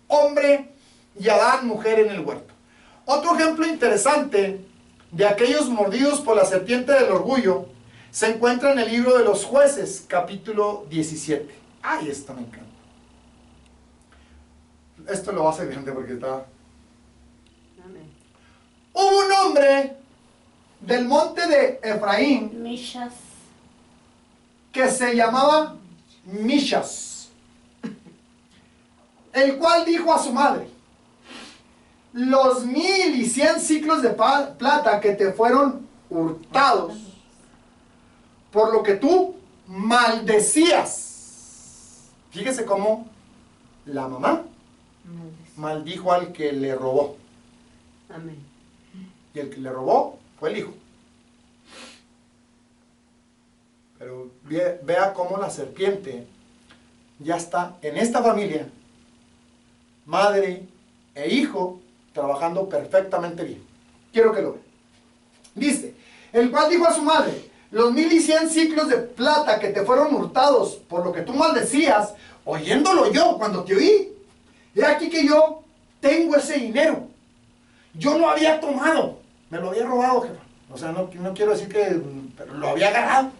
hombre, y Adán, mujer, en el huerto. Otro ejemplo interesante de aquellos mordidos por la serpiente del orgullo se encuentra en el libro de los Jueces, capítulo 17. Ay, esto me encanta. Esto lo va a hacer grande porque está... Amén. Hubo un hombre del monte de Efraín Mishas. que se llamaba Mishas, el cual dijo a su madre: los 1100 ciclos de plata que te fueron hurtados, por lo que tú maldecías. Fíjese cómo la mamá maldijo al que le robó, Amén. y el que le robó fue el hijo. Pero vea cómo la serpiente ya está en esta familia, madre e hijo, trabajando perfectamente bien. Quiero que lo vean. Dice, el cual dijo a su madre: los 1100 ciclos de plata que te fueron hurtados, por lo que tú maldecías, oyéndolo yo cuando te oí, he aquí que yo tengo ese dinero. Yo lo había tomado, me lo había robado, jefa. O sea, no quiero decir que, pero lo había agarrado.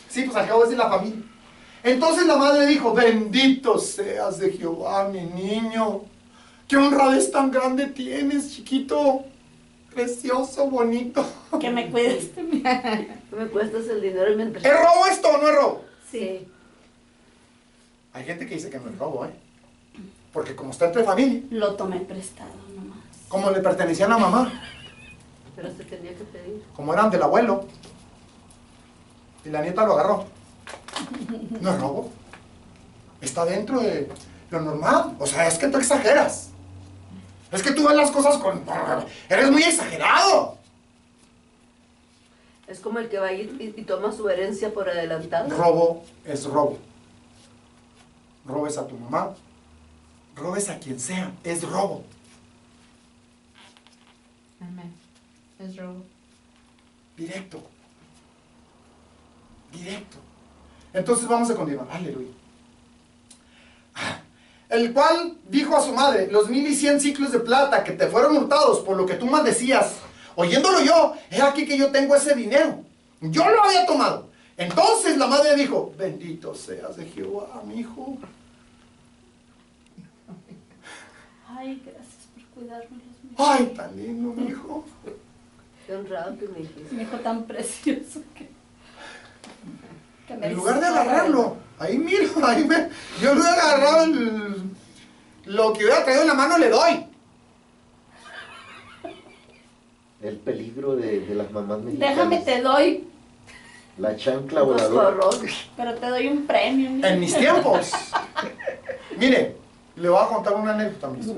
Sí, pues acabo de decir la familia. Entonces la madre dijo: bendito seas de Jehová, mi niño. ¿Qué honradez tan grande tienes, chiquito? Precioso, bonito. Que me cuides de mí. Tú me cuestas el dinero mientras... ¿Es robo esto o no es robo? Sí. Hay gente que dice que no es robo, porque como está entre familia, Lo tomé prestado nomás. como le pertenecían a mamá, Pero se tenía que pedir. como eran del abuelo, y la nieta lo agarró. No es robo. Está dentro de lo normal. O sea, es que tú exageras. Es que tú ves las cosas con... Eres muy exagerado. Es como el que va a ir y toma su herencia por adelantado. Robo es robo. Robes a tu mamá, robes a quien sea, es robo. Amén. Es robo. Directo. Directo. Entonces vamos a continuar. Aleluya. El cual dijo a su madre, los 1100 ciclos de plata que te fueron hurtados por lo que tú maldecías, oyéndolo yo, he aquí que yo tengo ese dinero. Yo lo había tomado. Entonces la madre dijo, bendito seas de Jehová, mi hijo. Ay, gracias por cuidarme los míos. Ay, tan lindo, mi hijo. Qué honrado que me dijiste. Mi hijo tan precioso que me En lugar de agarrarlo, ahí miro, yo lo he agarrado, lo que hubiera traído en la mano le doy. El peligro de las mamás mexicanas. Déjame, te doy, La chancla Unos voladora. zorros. pero te doy un premio. mira. En mis tiempos. Mire, le voy a contar una anécdota mismo.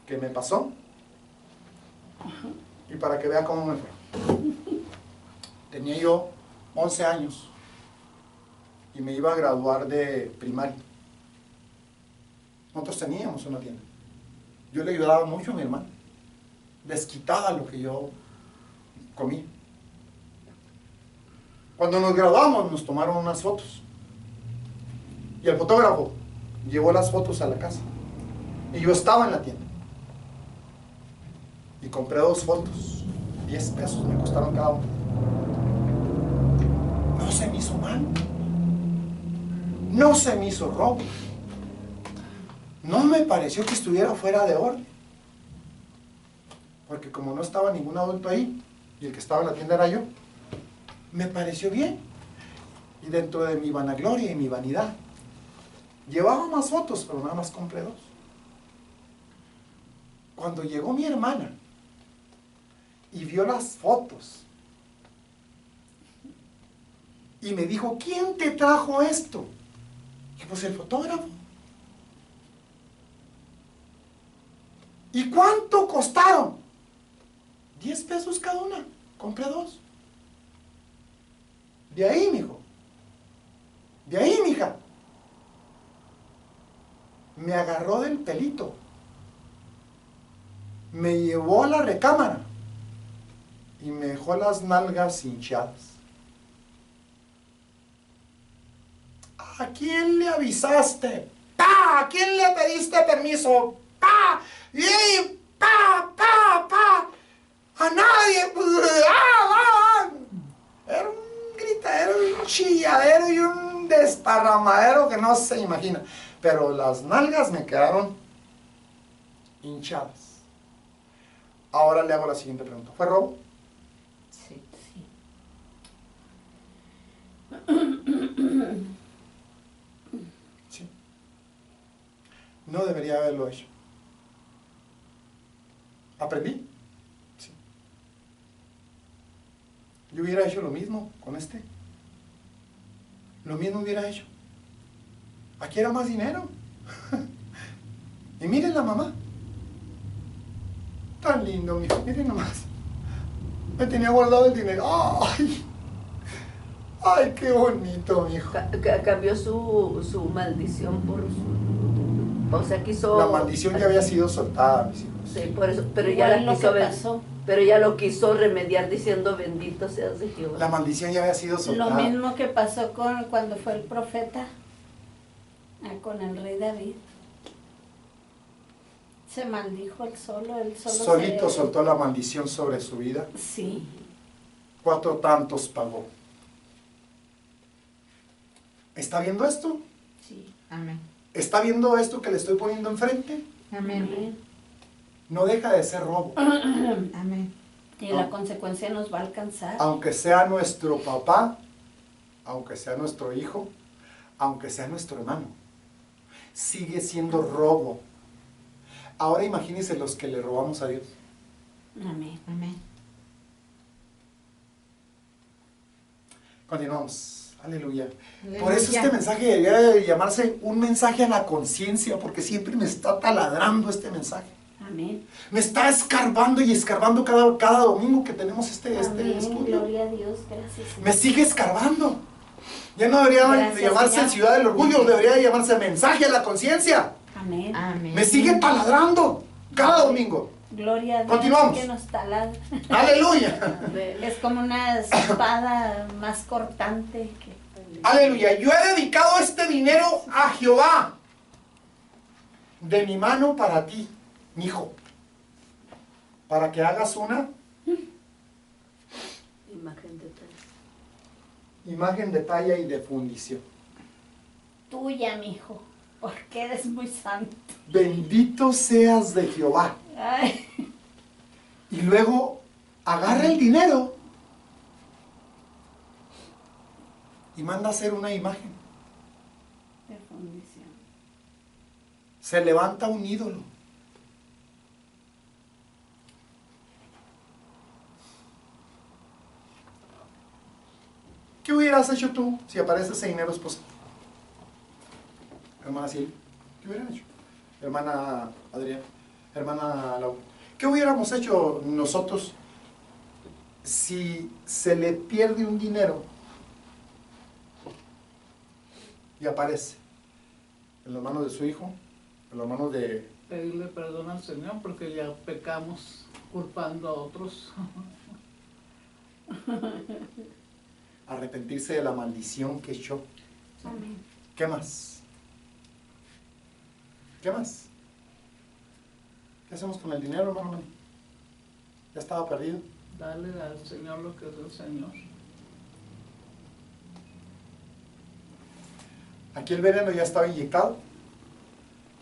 Que me pasó. Y para que vea cómo me fue. Tenía yo 11 años. Y me iba a graduar de primaria. Nosotros teníamos una tienda. Yo le ayudaba mucho a mi hermano. Desquitada lo que yo comía. Cuando nos graduamos nos tomaron unas fotos. Y el fotógrafo llevó las fotos a la casa. Y yo estaba en la tienda. Y compré 2 fotos. 10 pesos me costaron cada una. No se me hizo mal. No se me hizo robo. No me pareció que estuviera fuera de orden. Porque como no estaba ningún adulto ahí, y el que estaba en la tienda era yo, me pareció bien. Y dentro de mi vanagloria y mi vanidad, llevaba más fotos, pero nada más compré 2. Cuando llegó mi hermana y vio las fotos y me dijo, ¿quién te trajo esto? Y pues el fotógrafo. ¿Y cuánto costaron? 10 pesos cada una. Compré 2. De ahí, mijo. De ahí, mija. Me agarró del pelito. Me llevó a la recámara. Y me dejó las nalgas hinchadas. ¿A quién le avisaste? ¡Pa! ¿A quién le pediste permiso? ¡Pa! ¡Y ahí! ¡Pa! ¡Pa! ¡Pa! ¡A nadie! Era un gritadero, un chilladero y un desparramadero que no se imagina. Pero las nalgas me quedaron hinchadas. Ahora le hago la siguiente pregunta. ¿Fue robo? Sí. Sí. No debería haberlo hecho. ¿Aprendí? Sí. Yo hubiera hecho lo mismo con este. Lo mismo hubiera hecho. Aquí era más dinero. Y miren la mamá. Tan lindo, mijo. Miren nomás. Me tenía guardado el dinero. ¡Ay! ¡Ay, qué bonito, mijo! Cambió su maldición por su... O sea, quiso... La maldición ya había sido soltada, mis hijos. Sí, por eso, pero Igual ya lo la quiso que ver. pasó. Pero ya lo quiso remediar diciendo bendito seas de Jehová. La maldición ya había sido Lo soltada. mismo que pasó cuando fue el profeta con el rey David. Se maldijo él solo Solito soltó la maldición sobre su vida. Sí. 4 tantos pagó. ¿Está viendo esto? Sí. Amén. ¿Está viendo esto que le estoy poniendo enfrente? Amén. No deja de ser robo. Amén. Y la consecuencia nos va a alcanzar. Aunque sea nuestro papá, aunque sea nuestro hijo, aunque sea nuestro hermano, sigue siendo robo. Ahora imagínense los que le robamos a Dios. Amén. Amén. Continuamos. Aleluya. Aleluya. Por eso este mensaje debería de llamarse un mensaje a la conciencia, porque siempre me está taladrando este mensaje. Amén. Me está escarbando y escarbando cada domingo que tenemos este Amén. estudio. Gloria a Dios. Gracias, Señor. Me sigue escarbando. Ya no debería Gracias, llamarse Señor. Ciudad del Orgullo, debería de llamarse mensaje a la conciencia. Amén. Amén. Me sigue taladrando cada domingo. Gloria a Dios. Continuamos. Que nos taladra. Aleluya. Amén. Es como una espada más cortante que... Aleluya. Yo he dedicado este dinero a Jehová. De mi mano para ti, mi hijo. Para que hagas una Imagen de tal. imagen de talla y de fundición. tuya, mi hijo, porque eres muy santo. Bendito seas de Jehová. Ay, Y luego agarra el dinero y manda a hacer una imagen. de fundición. Se levanta un ídolo. ¿Qué hubieras hecho tú si aparece ese dinero, esposa? Hermana Silvia, ¿qué hubieran hecho? Hermana Adriana, hermana Laura. ¿Qué hubiéramos hecho nosotros si se le pierde un dinero y aparece en las manos de su hijo, en las manos de... Pedirle perdón al Señor porque ya pecamos culpando a otros. arrepentirse de la maldición que echó? Amén. ¿Qué más? ¿Qué más? ¿Qué hacemos con el dinero, hermano? Ya estaba perdido. Dale al Señor lo que es del Señor. Aquí el veneno ya estaba inyectado.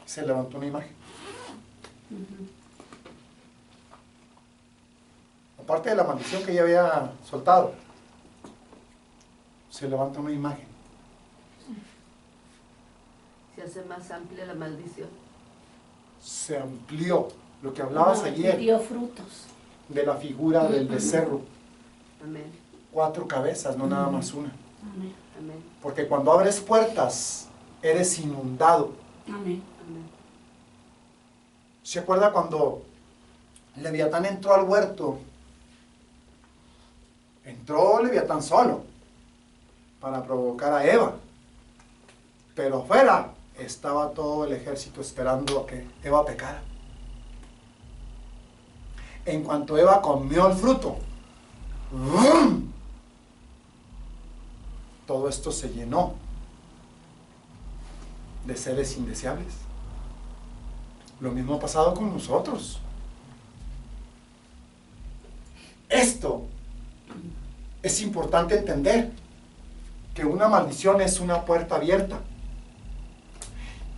Se levantó una imagen. Aparte de la maldición que ya había soltado, se levanta una imagen. Se hace más amplia la maldición. Se amplió. Lo que hablabas No, ayer dio frutos. de la figura del becerro. Amén. 4 cabezas, no nada más una. Amén. Amén. Porque cuando abres puertas, eres inundado. Amén. Amén. ¿Se acuerda cuando Leviatán entró al huerto? Entró Leviatán solo para provocar a Eva. Pero afuera estaba todo el ejército esperando a que Eva pecara. En cuanto Eva comió el fruto, ¡vum!, todo esto se llenó de seres indeseables. Lo mismo ha pasado con nosotros. Esto es importante entender, que una maldición es una puerta abierta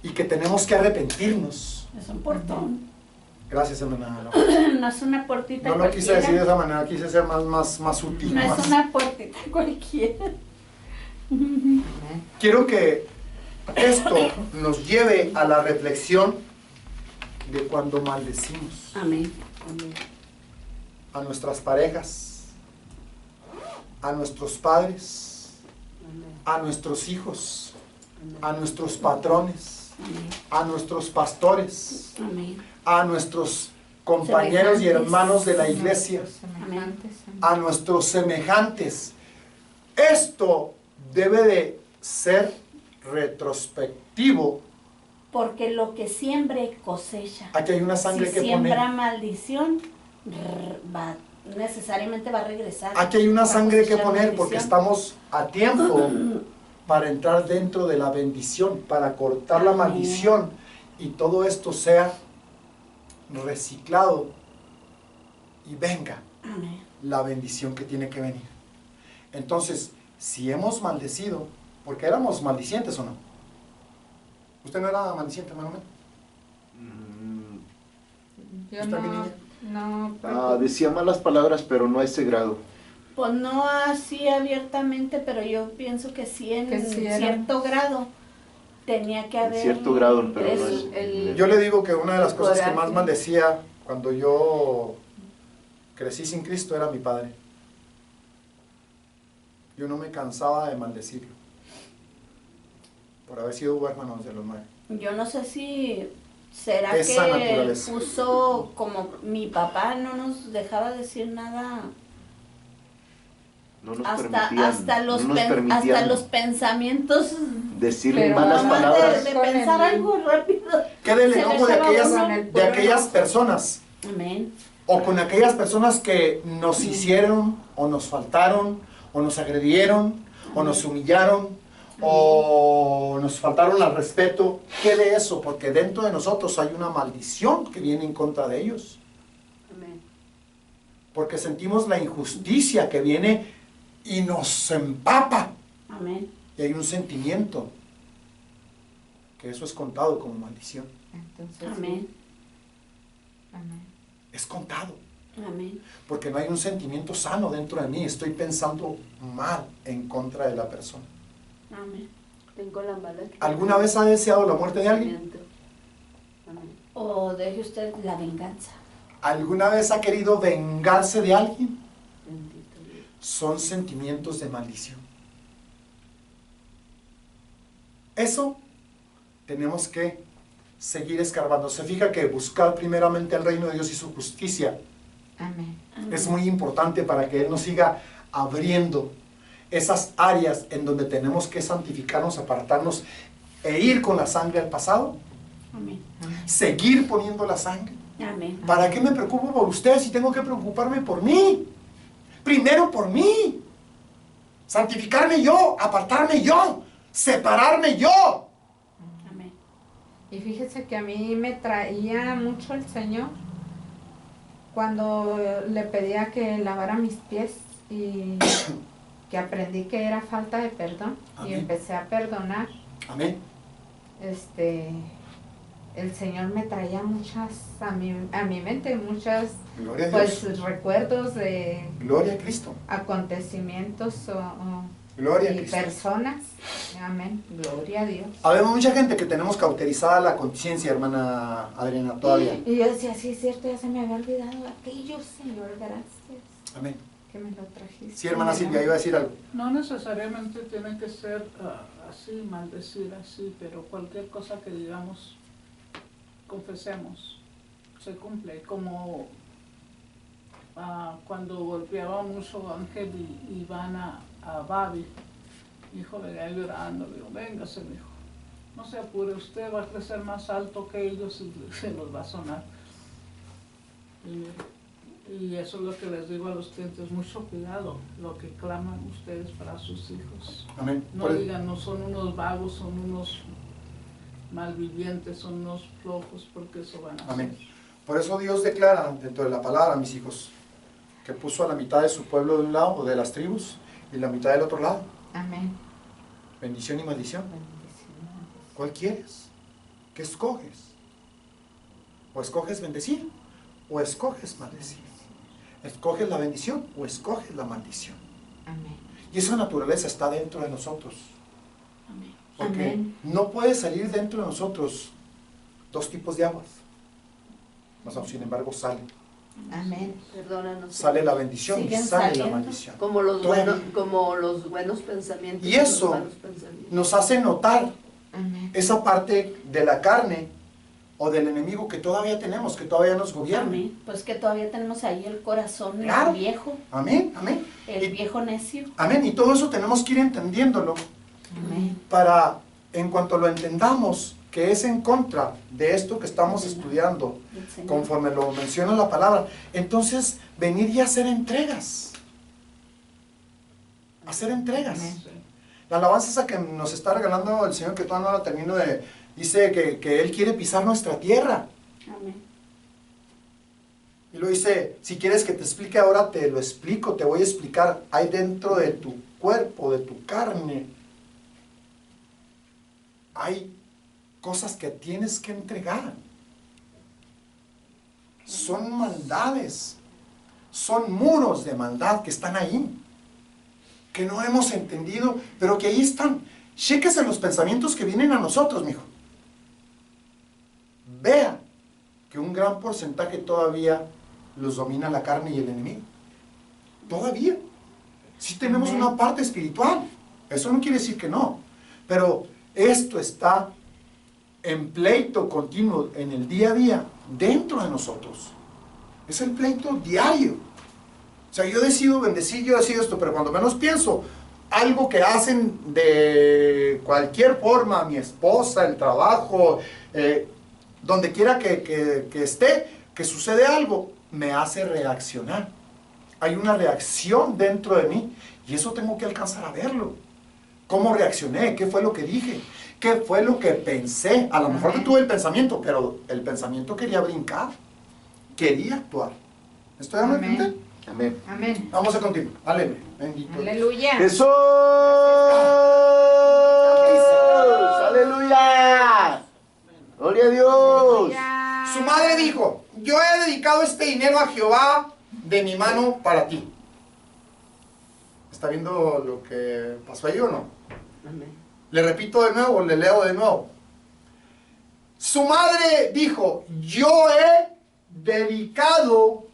y que tenemos que arrepentirnos. Es un portón. Gracias, hermana Laura. No es una puertita No lo cualquiera. quise decir de esa manera, quise ser más sutil. No más. es una puertita cualquiera. Quiero que esto nos lleve a la reflexión de cuando maldecimos Amén. Amén. a nuestras parejas, a nuestros padres, Amén. a nuestros hijos, Amén. a nuestros patrones, Amén. a nuestros pastores, Amén. a nuestros compañeros y Semejantes. hermanos de la iglesia, Semejantes. a nuestros semejantes. Esto debe de ser retrospectivo. Porque lo que siembre cosecha. Aquí hay una sangre Si que siembra poner. maldición, necesariamente va a regresar. Aquí hay una Va a sangre que cosechar poner porque maldición. estamos a tiempo para entrar dentro de la bendición, para cortar la Amén. maldición y todo esto sea reciclado y venga Amén. la bendición que tiene que venir. Entonces, si hemos maldecido, porque éramos maldicientes o no. ¿Usted no era maldiciente, hermano? Yo ¿Está mi niña? no, Decía malas palabras, pero no a ese grado. Pues no así abiertamente, pero yo pienso que sí en Que sí era. cierto grado tenía que En haber cierto grado, pero no eso. es. Yo le digo que una de las cosas que Coraje. más maldecía cuando yo crecí sin Cristo era mi padre. Yo no me cansaba de maldecirlo por haber sido huérfano desde los 9. Yo no sé si será Esa que naturaleza. puso como mi papá no nos dejaba decir nada No nos hasta permitían, no nos permitían hasta los pensamientos decirle Pero malas nomás palabras. de pensar algo rápido. Quede el Se enojo le de echaba aquellas, uno de aquellas personas, Amén. o con aquellas personas que nos hicieron, o nos faltaron, o nos agredieron, o nos humillaron, o nos faltaron al respeto. Quede eso, porque dentro de nosotros hay una maldición que viene en contra de ellos. Amén. Porque sentimos la injusticia que viene y nos empapa. Amén. Y hay un sentimiento que eso es contado como maldición. Entonces, Amén. Amén. Es contado. Amén. Porque no hay un sentimiento sano dentro de mí. Estoy pensando mal en contra de la persona. Amén. Tengo la mala ¿Alguna vez ha deseado la muerte de alguien? Amén. O deje usted la venganza. ¿Alguna vez ha querido vengarse de alguien? Bendito Dios. Son sentimientos de maldición. Eso tenemos que seguir escarbando. Se fija que buscar primeramente el reino de Dios y su justicia Amén. Amén. es muy importante para que Él nos siga abriendo esas áreas en donde tenemos que santificarnos, apartarnos e ir con la sangre al pasado, Amén. seguir poniendo la sangre. Amén. ¿Para qué me preocupo por ustedes si tengo que preocuparme por mí? Primero por mí. Santificarme yo, apartarme yo, separarme yo. Amén. Y fíjese que a mí me traía mucho el Señor cuando le pedía que lavara mis pies y que aprendí que era falta de perdón y Amén. empecé a perdonar. Amén. El Señor me traía muchas a mi mente, muchas Gloria a Dios. pues recuerdos de Gloria a Cristo. acontecimientos Gloria a y Cristo. personas. Amén. Gloria a Dios. Habemos mucha gente que tenemos cauterizada la conciencia, hermana Adriana, todavía. Y yo decía, sí, es cierto, ya se me había olvidado aquello, Señor, gracias Amén. que me lo trajiste. Sí, hermana Silvia, iba a decir algo. No necesariamente tiene que ser así, maldecir así, pero cualquier cosa que digamos, confesemos, se cumple. Como cuando golpeaba mucho Ángel y Iván a Babi, hijo de él llorando, le digo, véngase, mijo, no se apure, usted va a crecer más alto que ellos y se los va a sonar. Y eso es lo que les digo a los clientes, mucho cuidado, lo que claman ustedes para sus hijos. Amén. No digan, no son unos vagos, son unos malvivientes, son unos flojos, porque eso van a hacer. Amén. Por eso Dios declara dentro de la palabra, mis hijos, que puso a la mitad de su pueblo de un lado, o de las tribus, y la mitad del otro lado. Amén. Bendición y maldición. Bendiciones. ¿Cuál quieres? ¿Qué escoges? ¿O escoges bendecir? ¿O escoges maldecir? ¿Escoges la bendición o escoges la maldición? Amén. Y esa naturaleza está dentro de nosotros. Amén. Porque Amén. no puede salir dentro de nosotros dos tipos de aguas. Mas, sin embargo, sale. Amén. Perdónanos. Sale la bendición y Siguen sale la saliendo. maldición. Como los, Todavía. buenos pensamientos. Y eso los malos pensamientos. nos hace notar Amén. esa parte de la carne o del enemigo que todavía tenemos, que todavía nos gobierna. Amén. Pues que todavía tenemos ahí el corazón Claro. viejo, Amén, amén. el viejo necio. Amén. Y todo eso tenemos que ir entendiéndolo Amén. para, en cuanto lo entendamos, que es en contra de esto que estamos estudiando, del Señor. conforme lo menciona la palabra, entonces venir y hacer entregas. Hacer entregas. Amén. La alabanza esa que nos está regalando el Señor, que todavía no la termino dice que Él quiere pisar nuestra tierra. Amén. Y lo dice, si quieres que te explique ahora, te lo explico, te voy a explicar. Hay dentro de tu cuerpo, de tu carne, hay cosas que tienes que entregar. Son maldades, son muros de maldad que están ahí. que no hemos entendido, pero que ahí están. Chéquese los pensamientos que vienen a nosotros, mijo. Vea que un gran porcentaje todavía los domina la carne y el enemigo. Todavía. Sí tenemos una parte espiritual. Eso no quiere decir que no. Pero esto está en pleito continuo en el día a día dentro de nosotros. Es el pleito diario. O sea, yo decido bendecir, yo decido esto, pero cuando menos pienso, algo que hacen de cualquier forma, mi esposa, el trabajo, donde quiera que esté, que sucede algo, me hace reaccionar. Hay una reacción dentro de mí y eso tengo que alcanzar a verlo. ¿Cómo reaccioné? ¿Qué fue lo que dije? ¿Qué fue lo que pensé? A lo mejor que tuve el pensamiento, pero el pensamiento quería brincar, quería actuar. ¿Estoy hablando de usted? Amén. Amén. Vamos a continuar. Aleluya. Bendito. Aleluya. ¡Jesús! ¡Aleluya! ¡Gloria a Dios! Aleluya. Su madre dijo, yo he dedicado este dinero a Jehová de mi mano para ti. ¿Está viendo lo que pasó ahí o no? Amén. Le repito de nuevo, le leo de nuevo. Su madre dijo, yo he dedicado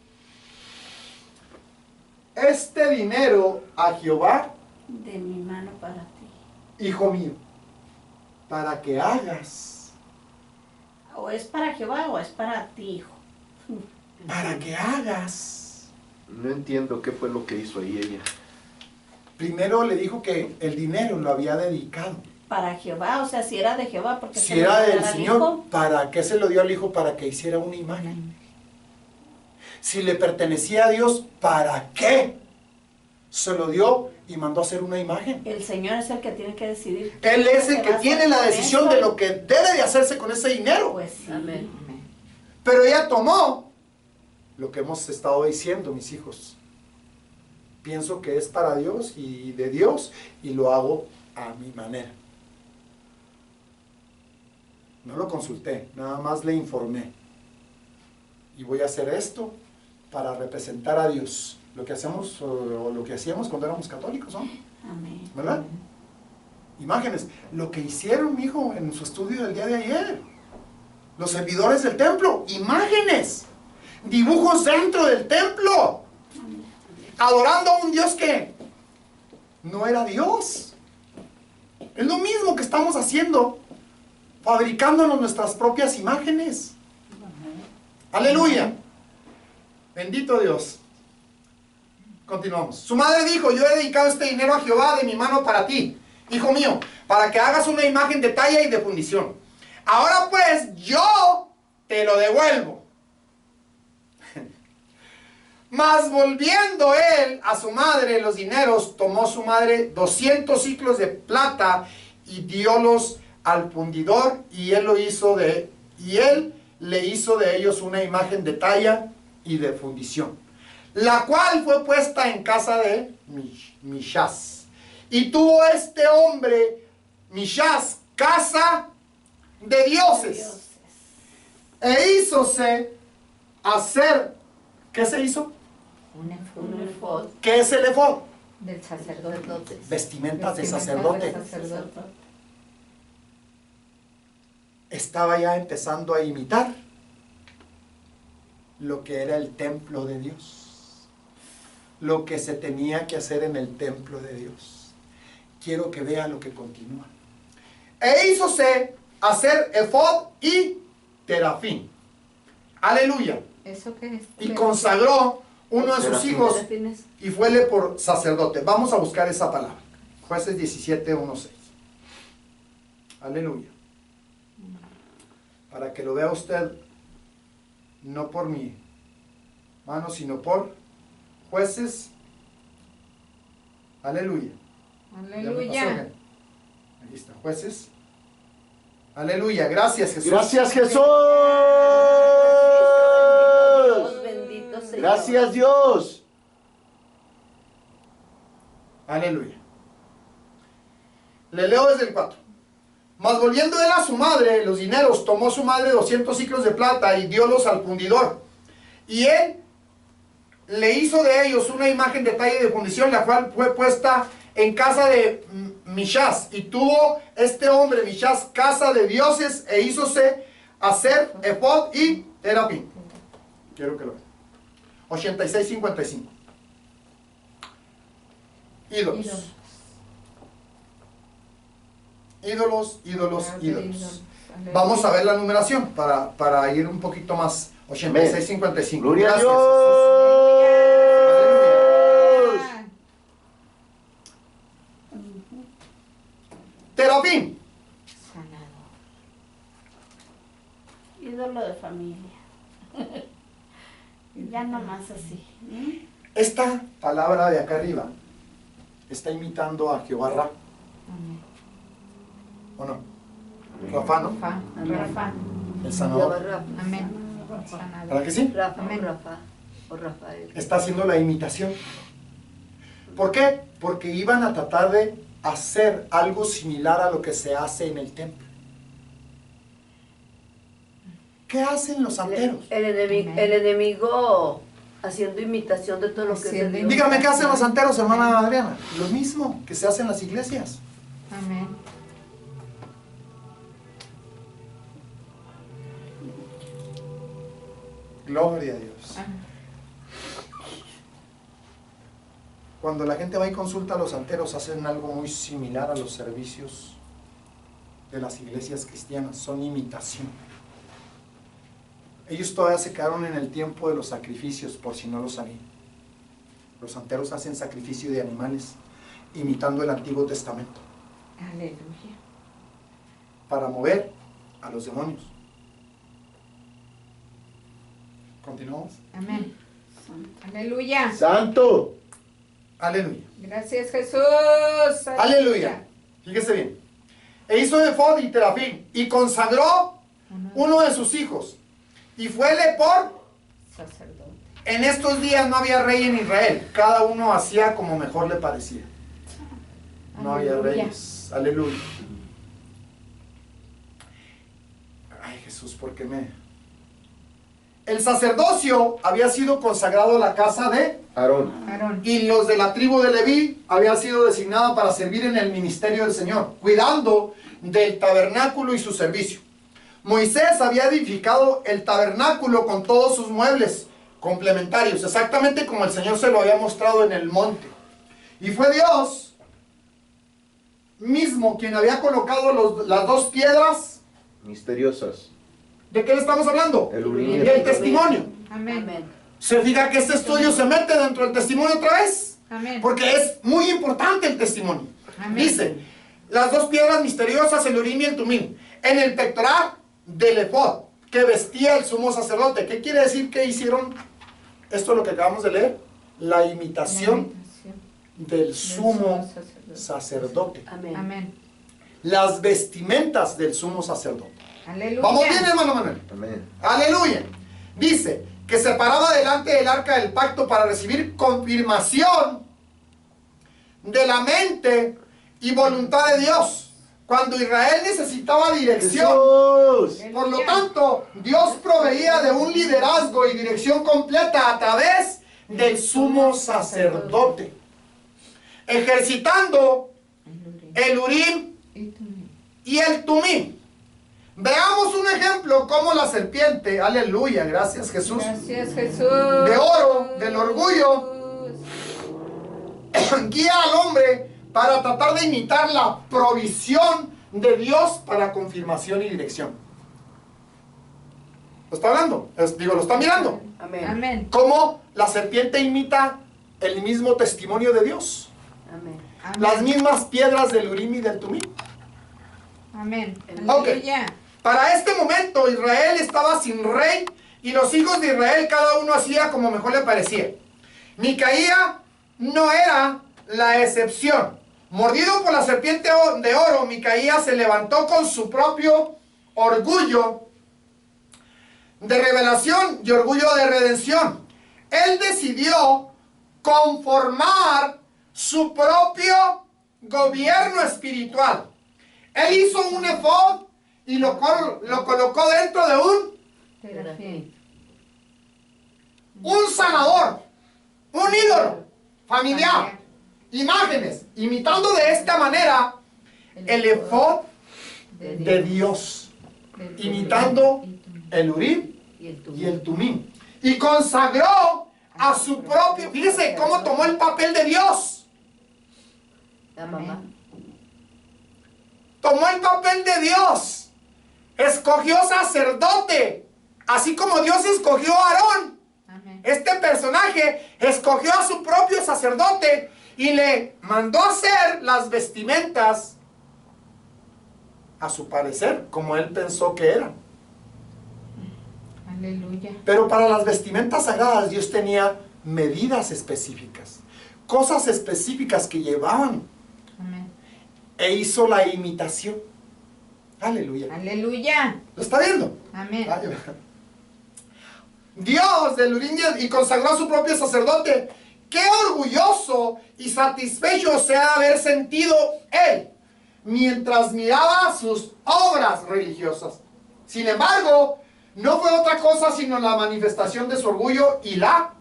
este dinero a Jehová, De mi mano para ti. hijo mío, para que hagas, O es para Jehová o es para ti, hijo. para que hagas. No entiendo qué fue lo que hizo ahí ella. Primero le dijo que el dinero lo había dedicado. Para Jehová, o sea, si era de Jehová, porque Si se lo era iba a del dar al Señor, hijo. ¿para qué se lo dio al hijo? Para que hiciera una imagen. Si le pertenecía a Dios, ¿para qué se lo dio y mandó a hacer una imagen? El Señor es el que tiene que decidir. Él es el ¿Qué que va a tiene hacer la con decisión eso? de lo que debe de hacerse con ese dinero. Pues sí. Amén. Pero ella tomó lo que hemos estado diciendo, mis hijos. Pienso que es para Dios y de Dios y lo hago a mi manera. No lo consulté, nada más le informé. Y voy a hacer esto para representar a Dios. Lo que hacemos o lo que hacíamos cuando éramos católicos, ¿no? Amén. ¿Verdad? Imágenes. Lo que hicieron, mi hijo, en su estudio del día de ayer. Los servidores del templo. Imágenes. Dibujos dentro del templo. Adorando a un Dios que no era Dios. Es lo mismo que estamos haciendo. Fabricándonos nuestras propias imágenes. Aleluya. Bendito Dios. Continuamos. Su madre dijo, yo he dedicado este dinero a Jehová de mi mano para ti, hijo mío, para que hagas una imagen de talla y de fundición. Ahora pues, yo te lo devuelvo. Mas volviendo él a su madre los dineros, tomó su madre 200 siclos de plata y diólos al fundidor, y él le hizo de ellos una imagen de talla y de fundición, la cual fue puesta en casa de Mishas. Y tuvo este hombre, Mishas, casa de dioses. E hízose hacer, ¿qué se hizo? Un efod ¿Qué es el efod? Del sacerdote. sacerdotes. Vestimentas de Vestimenta sacerdote. del sacerdote. Estaba ya empezando a imitar lo que era el templo de Dios, lo que se tenía que hacer en el templo de Dios. Quiero que vea lo que continúa. E hízose hacer efod y terafín. Aleluya. ¿Eso qué es? Y consagró uno de sus Terafín. hijos Serafines. y fuele por sacerdote. Vamos a buscar esa palabra. Jueces 17, 1, 6. Aleluya. Para que lo vea usted, no por mi mano, sino por Jueces. Aleluya. Ya me pasó, Aleluya. ¿eh? Ahí está, Jueces. Aleluya. Gracias, Jesús. Gracias, Jesús. Dios bendito Señor. Gracias, Dios. Aleluya. Le leo desde el 4. Mas volviendo él a su madre los dineros, tomó su madre 200 siclos de plata y diólos al fundidor. Y él le hizo de ellos una imagen de talla y de fundición, la cual fue puesta en casa de Mishás, y tuvo este hombre Mishás casa de dioses, e hízose hacer efod y terapín. Quiero que lo vean. 86:55. Ídolos. Ídolos, ídolos, ídolos. Vamos a ver la numeración para ir un poquito más. 86:55. Gloria a Gracias. Dios. Terapín. Sanador. Ídolo de familia. Ya nomás así. Esta palabra de acá arriba está imitando a Jehová Ra, Amén. ¿o no? Rafa, ¿no? Rafa. Rafa. El Jehová sanador. Rafa. Amén. ¿Verdad Sanador. que sí? Rafa Amén. o Rafa o Rafael. Está haciendo la imitación. ¿Por qué? Porque iban a tratar de hacer algo similar a lo que se hace en el templo. ¿Qué hacen los santeros? El enemigo haciendo imitación de todo lo que es de Haciendo Dios. Dígame, ¿qué hacen los santeros, hermana Adriana? Lo mismo que se hace en las iglesias. Amén. Gloria a Dios. Amén. Cuando la gente va y consulta a los santeros, hacen algo muy similar a los servicios de las iglesias cristianas. Son imitación. Ellos todavía se quedaron en el tiempo de los sacrificios, por si no lo sabían. Los santeros hacen sacrificio de animales, imitando el Antiguo Testamento, Aleluya. para mover a los demonios. ¿Continuamos? Amén. Aleluya. Santo. Aleluya. Gracias, Jesús. Aleluya. Fíjese bien. E hizo efod y terafín, y consagró uno de sus hijos, y fuele por... Sacerdote. En estos días no había rey en Israel, cada uno hacía como mejor le parecía. No había Aleluya. reyes. Aleluya. Ay, Jesús, ¿por qué me...? El sacerdocio había sido consagrado a la casa de... Aarón. Aarón. Y los de la tribu de Leví había sido designada para servir en el ministerio del Señor, cuidando del tabernáculo y su servicio. Moisés había edificado el tabernáculo con todos sus muebles complementarios, exactamente como el Señor se lo había mostrado en el monte. Y fue Dios mismo quien había colocado las dos piedras. Misteriosas. ¿De qué le estamos hablando? El urín y Del testimonio. Amén. Amén. ¿Se fija que este estudio se mete dentro del testimonio otra vez? Amén. Porque es muy importante el testimonio. Amén. Dice, las dos piedras misteriosas, el urim y el tumim, en el pectoral del efod que vestía el sumo sacerdote. ¿Qué quiere decir que hicieron? Esto es lo que acabamos de leer. La imitación del sumo sacerdote. Amén. Amén. Las vestimentas del sumo sacerdote. Aleluya. ¿Vamos bien, hermano Manuel? Amén. Aleluya. Dice que se paraba delante del arca del pacto para recibir confirmación de la mente y voluntad de Dios. Cuando Israel necesitaba dirección. Jesús. Por lo tanto, Dios proveía de un liderazgo y dirección completa a través del sumo sacerdote, ejercitando el urim y el tumim. Veamos un ejemplo como la serpiente, aleluya, gracias Jesús, Gracias, Jesús. de oro, del orgullo, guía al hombre para tratar de imitar la provisión de Dios para confirmación y dirección. ¿Lo está hablando? Lo está mirando. Amén. Amén. Cómo la serpiente imita el mismo testimonio de Dios. Amén. Amén. Las mismas piedras del urim y del tumim. Amén. Ok. Aleluya. Para este momento Israel estaba sin rey y los hijos de Israel cada uno hacía como mejor le parecía. Micaía no era la excepción. Mordido por la serpiente de oro, Micaía se levantó con su propio orgullo de revelación y orgullo de redención. Él decidió conformar su propio gobierno espiritual. Él hizo un efod y lo colocó dentro de un sanador, un ídolo familiar. imágenes, imitando de esta manera el efod de Dios, imitando el Urim y el Tumim. Y consagró a su propio, fíjese cómo tomó el papel de Dios. La mamá. Tomó el papel de Dios. Escogió sacerdote. Así como Dios escogió a Aarón. Amén. Este personaje escogió a su propio sacerdote y le mandó hacer las vestimentas a su parecer, como él pensó que eran. Aleluya. Pero para las vestimentas sagradas Dios tenía medidas específicas, cosas específicas que llevaban, Amén. e hizo la imitación. Aleluya. Aleluya. ¿Lo está viendo? Amén. Dios del Urim y consagró a su propio sacerdote. Qué orgulloso y satisfecho se ha de haber sentido él mientras miraba sus obras religiosas. Sin embargo, no fue otra cosa sino la manifestación de su orgullo y la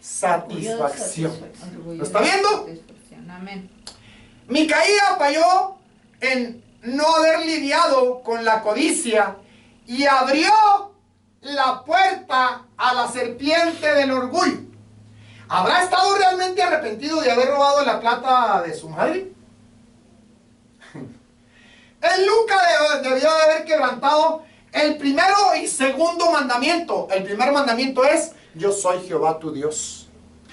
satisfacción. Orgullo ¿Lo está y viendo? satisfacción. Amén. Micaía falló en no haber lidiado con la codicia y abrió la puerta a la serpiente del orgullo. ¿Habrá estado realmente arrepentido de haber robado la plata de su madre? Él nunca debió de haber quebrantado el primero y segundo mandamiento. El primer mandamiento es: yo soy Jehová tu Dios.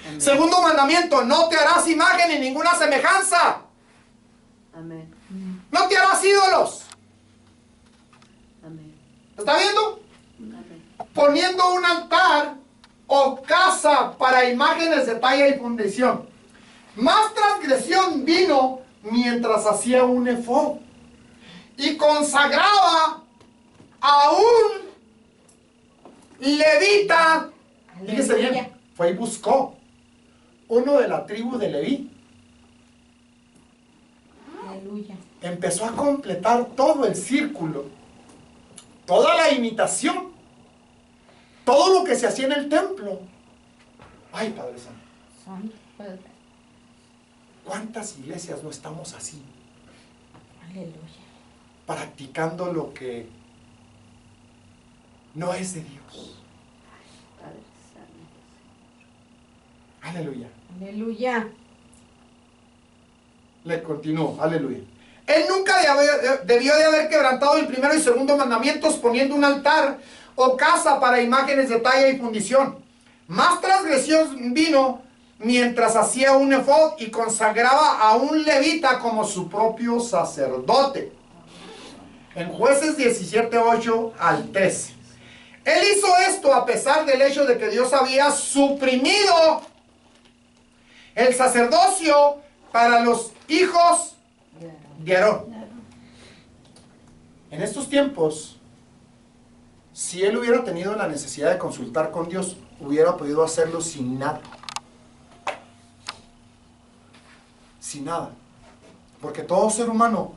Amén. Segundo mandamiento: no te harás imagen ni ninguna semejanza. Amén. No te harás ídolos. Amén. ¿Lo está viendo? Amén. Poniendo un altar o casa para imágenes de talla y fundición. Más transgresión vino mientras hacía un efod y consagraba a un levita. Fíjese bien, fue y buscó uno de la tribu de Leví. Aleluya. Empezó a completar todo el círculo, toda la imitación, todo lo que se hacía en el templo. Ay, Padre Santo, Santo Padre. ¿cuántas iglesias no estamos así? Aleluya. Practicando lo que no es de Dios. Padre Santo. Aleluya. Aleluya. Le continúo, aleluya. Él nunca debió de haber quebrantado el primero y segundo mandamientos poniendo un altar o casa para imágenes de talla y fundición. Más transgresión vino mientras hacía un efod y consagraba a un levita como su propio sacerdote. En Jueces 17:8 al 13. Él hizo esto a pesar del hecho de que Dios había suprimido el sacerdocio para los hijos de Aarón. En estos tiempos, si él hubiera tenido la necesidad de consultar con Dios, hubiera podido hacerlo sin nada. Sin nada. Porque todo ser humano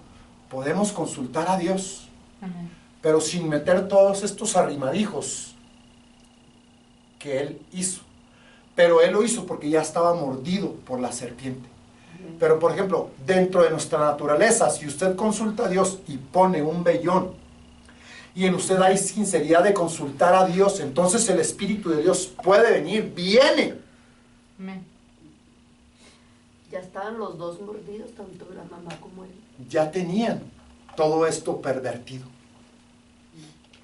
podemos consultar a Dios, Amén. pero sin meter todos estos arrimadijos que él hizo. Pero él lo hizo porque ya estaba mordido por la serpiente. Pero por ejemplo, dentro de nuestra naturaleza, si usted consulta a Dios y pone un vellón, y en usted hay sinceridad de consultar a Dios, entonces el Espíritu de Dios puede venir, viene. Amén. Ya estaban los dos mordidos, tanto la mamá como él. Ya tenían todo esto pervertido.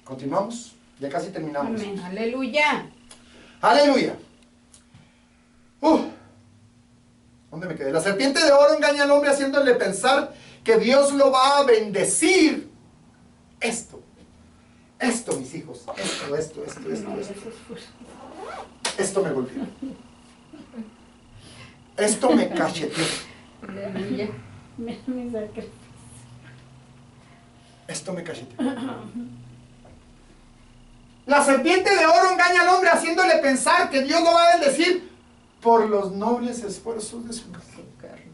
¿Continuamos? Ya casi terminamos. Amén. Aleluya. ¡Aleluya! ¿Dónde me quedé? La serpiente de oro engaña al hombre haciéndole pensar que Dios lo va a bendecir. Esto, mis hijos, esto. Esto me golpeó. Esto me cacheteó. Aleluya. Me sacrificio. Esto me cacheteó. La serpiente de oro engaña al hombre haciéndole pensar que Dios lo va a bendecir por los nobles esfuerzos de su carne.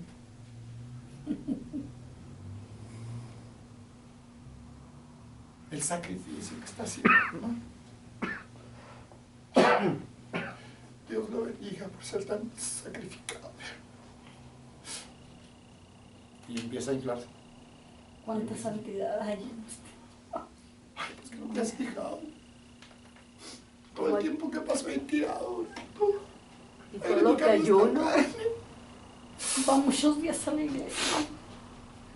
El sacrificio que está haciendo, ¿no? Dios lo bendiga por ser tan sacrificado. y empieza a inflarse. ¿Cuánta santidad hay en usted? Ay, pues que no te has fijado. Todo el tiempo que pasó ahí tirado. Y todo lo que ayuno. Va muchos días a la iglesia.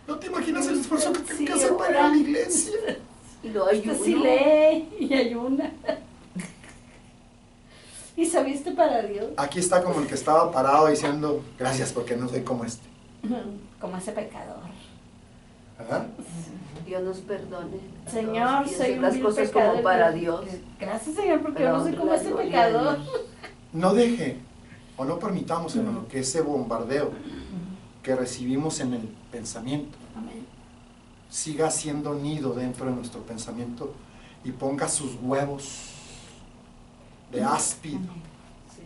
No te imaginas el esfuerzo que tengo que Sí, hacer para ir a la iglesia. Y lo Usted ayuno. sí lee y ayuna. Y se viste para Dios. Aquí está como el que estaba parado diciendo, gracias porque no soy como este. Como ese pecador. ¿Verdad? Dios nos perdone. Señor, Y soy hacer un las vil cosas pecador. como para Dios. Gracias, Señor, porque Para yo no soy como la ese gloria de pecador. Dios. No deje o no permitamos, hermano, que ese bombardeo que recibimos en el pensamiento Amén. siga siendo nido dentro de nuestro pensamiento y ponga sus huevos de áspido. Sí.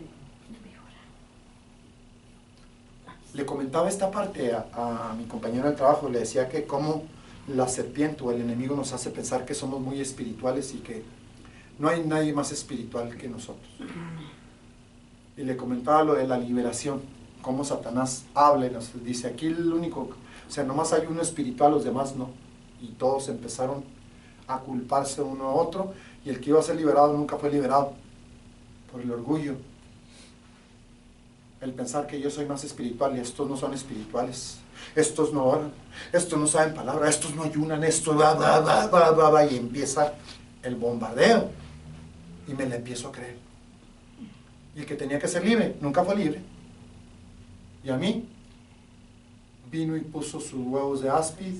Le comentaba esta parte a mi compañero de trabajo, le decía que cómo la serpiente o el enemigo nos hace pensar que somos muy espirituales y que no hay nadie más espiritual que nosotros. Y le comentaba lo de la liberación, cómo Satanás habla y nos dice, aquí el único, o sea, nomás hay uno espiritual, los demás no. Y todos empezaron a culparse uno a otro, y el que iba a ser liberado nunca fue liberado, por el orgullo. El pensar que yo soy más espiritual y estos no son espirituales, estos no oran, estos no saben palabra, estos no ayunan, estos y empieza el bombardeo y me la empiezo a creer. Y el que tenía que ser libre, nunca fue libre. Y a mí vino y puso sus huevos de áspid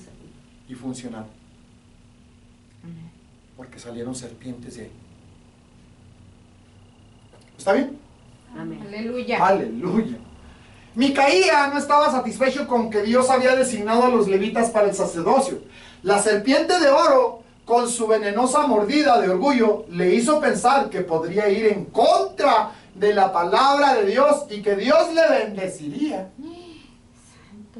y funcionaron. Porque salieron serpientes de ahí. ¿Está bien? Amén. Aleluya. Aleluya. Micaía no estaba satisfecho con que Dios había designado a los levitas para el sacerdocio. La serpiente de oro, con su venenosa mordida de orgullo, le hizo pensar que podría ir en contra de la palabra de Dios y que Dios le bendeciría. Santo.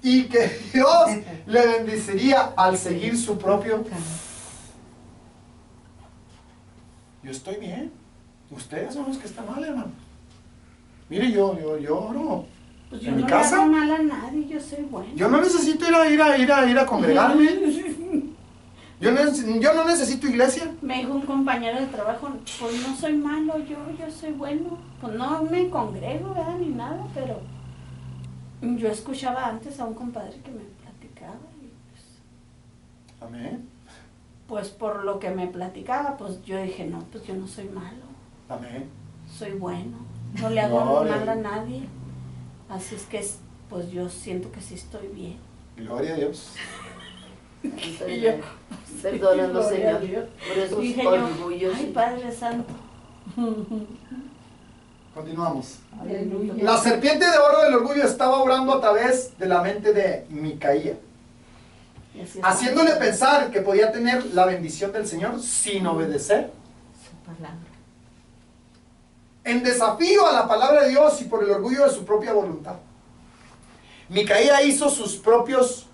Y que Dios le bendeciría al seguir su propio. Yo estoy bien. Ustedes son los que están mal, hermano. Mire, yo oro. Pues yo ¿En mi no casa? le hago mal a nadie, yo soy buena. Yo no necesito ir a congregarme. Yo no necesito iglesia. Me dijo un compañero de trabajo, pues no soy malo, yo soy bueno. Pues no me congrego, ¿verdad? Ni nada, pero yo escuchaba antes a un compadre que me platicaba y Amén. pues por lo que me platicaba, pues yo dije, no, pues yo no soy malo, Amén. soy bueno, no le hago Gloria. mal a nadie. Así es que, pues yo siento que sí estoy bien. Gloria a Dios. Y yo, Perdónanos, gloria a Señor, Dios. por esos Dije yo, orgullos. ay Padre Santo. Continuamos. Aleluya. La serpiente de oro del orgullo estaba obrando a través de la mente de Micaía, Y así es. haciéndole pensar que podía tener la bendición del Señor sin obedecer. Su palabra. En desafío a la palabra de Dios y por el orgullo de su propia voluntad. Micaía hizo sus propios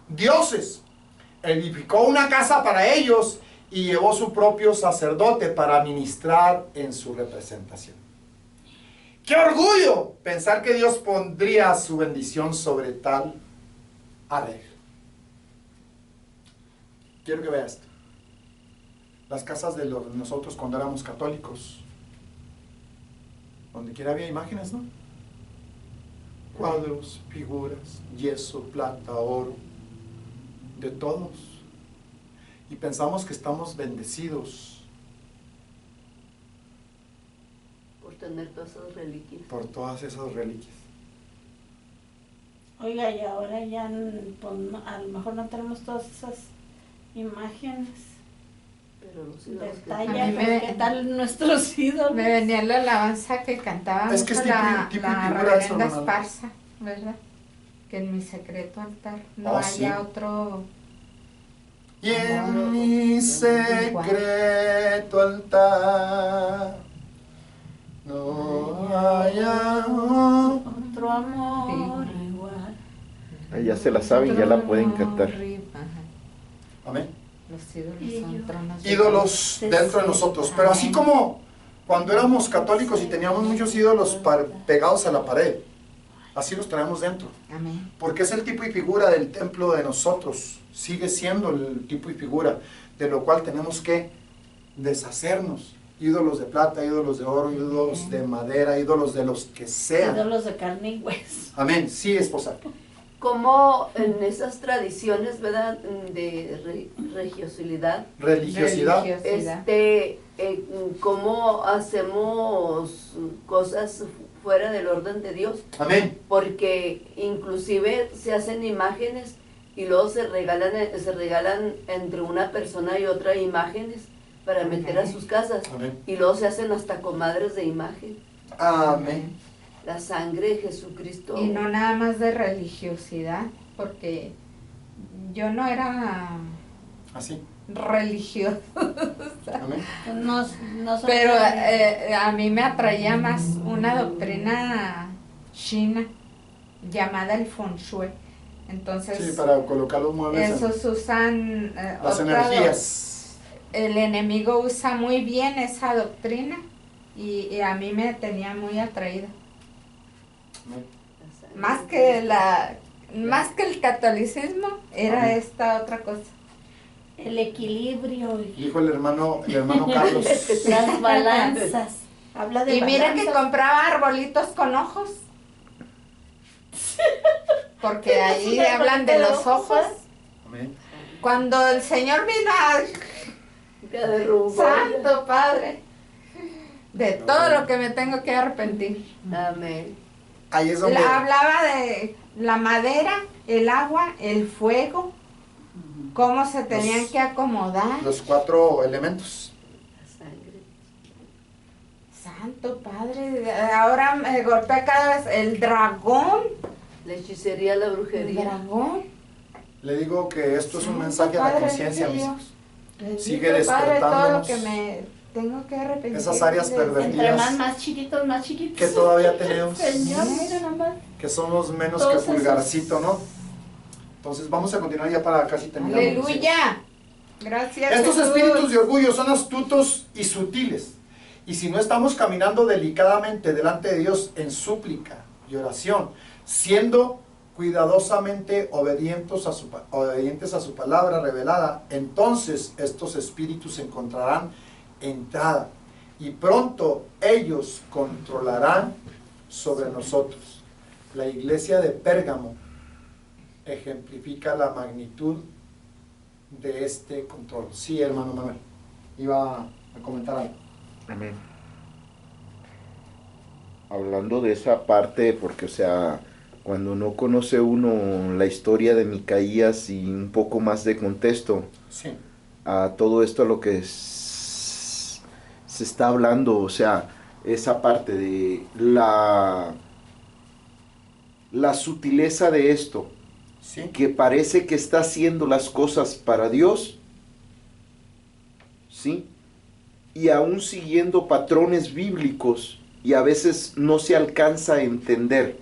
dioses, edificó una casa para ellos y llevó su propio sacerdote para ministrar en su representación. ¡Qué orgullo! Pensar que Dios pondría su bendición sobre tal arreglo. Quiero que veas esto. Las casas de nosotros cuando éramos católicos, donde quiera había imágenes, ¿no? Cuadros, figuras, yeso, plata, oro, de todos. Y pensamos que estamos bendecidos Por tener todas esas reliquias. por todas esas reliquias. Oiga, y ahora ya pues, a lo mejor no tenemos todas esas imágenes Pero los de ídolos que talla, A mí pero me- ¿qué tal nuestros ídolos? Me venía la alabanza que cantaba Es que mucho es tipo- la, tipo la figura reverenda eso, hermano. Esparza, ¿verdad? Que en mi secreto altar no Oh, haya sí. otro. Y en mi secreto altar no haya Otro amor igual. Ya se la saben, ya la pueden cantar. Ajá. Amén. Los ídolos Y son yo- tronos de Ídolos Sí, dentro de sí. nosotros, pero así Amén. como Cuando éramos católicos y teníamos muchos ídolos pegados a la pared, así los traemos dentro. Amén. Porque es el tipo y figura del templo de nosotros. Sigue siendo el tipo y figura, de lo cual tenemos que deshacernos. Ídolos de plata, ídolos de oro, ídolos de madera, ídolos de los que sean. Ídolos de carne y hueso. Amén. Sí, esposa. Como en esas tradiciones, ¿verdad?, de religiosidad, Religiosidad. cómo hacemos cosas fuera del orden de Dios, Amén. porque inclusive se hacen imágenes y luego se regalan entre una persona y otra imágenes para meter a sus casas, Amén. y luego se hacen hasta comadres de imagen. Amén. La sangre de Jesucristo. Y no nada más de religiosidad, porque yo no era Así. religiosa, Amén. No son pero a mí me atraía más una doctrina china llamada el Feng Shui. Entonces, Sí, para colocar los muebles. esos usan Las energías. el enemigo usa muy bien esa doctrina y a mí me tenía muy atraída. Amén. Más que el catolicismo, era Amén. esta otra cosa. el equilibrio y Dijo el hermano Carlos. las balanzas. Habla de Y mira que balanzas. compraba arbolitos con ojos. Porque ahí Un hablan de arbolito de los ojos, ojos. Amén. Cuando el Señor vino a... Te derrumbó. Santo Padre, de todo lo que me tengo que arrepentir. Amén. Ahí es donde. Hablaba de la madera, el agua, el fuego, cómo se tenían que acomodar. Los 4 elementos. La sangre. Santo Padre, ahora me golpea cada vez el dragón. La hechicería, la El brujería. dragón. Le digo que esto es un Santo mensaje a la Padre, conciencia, dice mis Dios. hijos. Bendito Sigue Padre, todo lo despertándonos que me tengo que arrepentir. esas áreas pervertidas. Entre más chiquitos, más chiquitos. Que todavía tenemos. Señor, mira nomás. Que somos menos Todos que esos. pulgarcito, ¿no? Entonces vamos a continuar ya para casi terminar. Aleluya. Gracias. Estos Jesús. espíritus de orgullo son astutos y sutiles. Y si no estamos caminando delicadamente delante de Dios en súplica y oración, siendo cuidadosamente obedientes a su palabra revelada, entonces estos espíritus encontrarán entrada y pronto ellos controlarán sobre nosotros. La iglesia de Pérgamo ejemplifica la magnitud de este control. Sí, hermano Manuel, iba a comentar algo. Amén. Hablando de esa parte, porque o sea, cuando no conoce uno la historia de Micaías y un poco más de contexto Sí, a todo esto a lo que se está hablando, o sea, esa parte de la sutileza de esto, sí, que parece que está haciendo las cosas para Dios, ¿sí? Y aún siguiendo patrones bíblicos, y a veces no se alcanza a entender,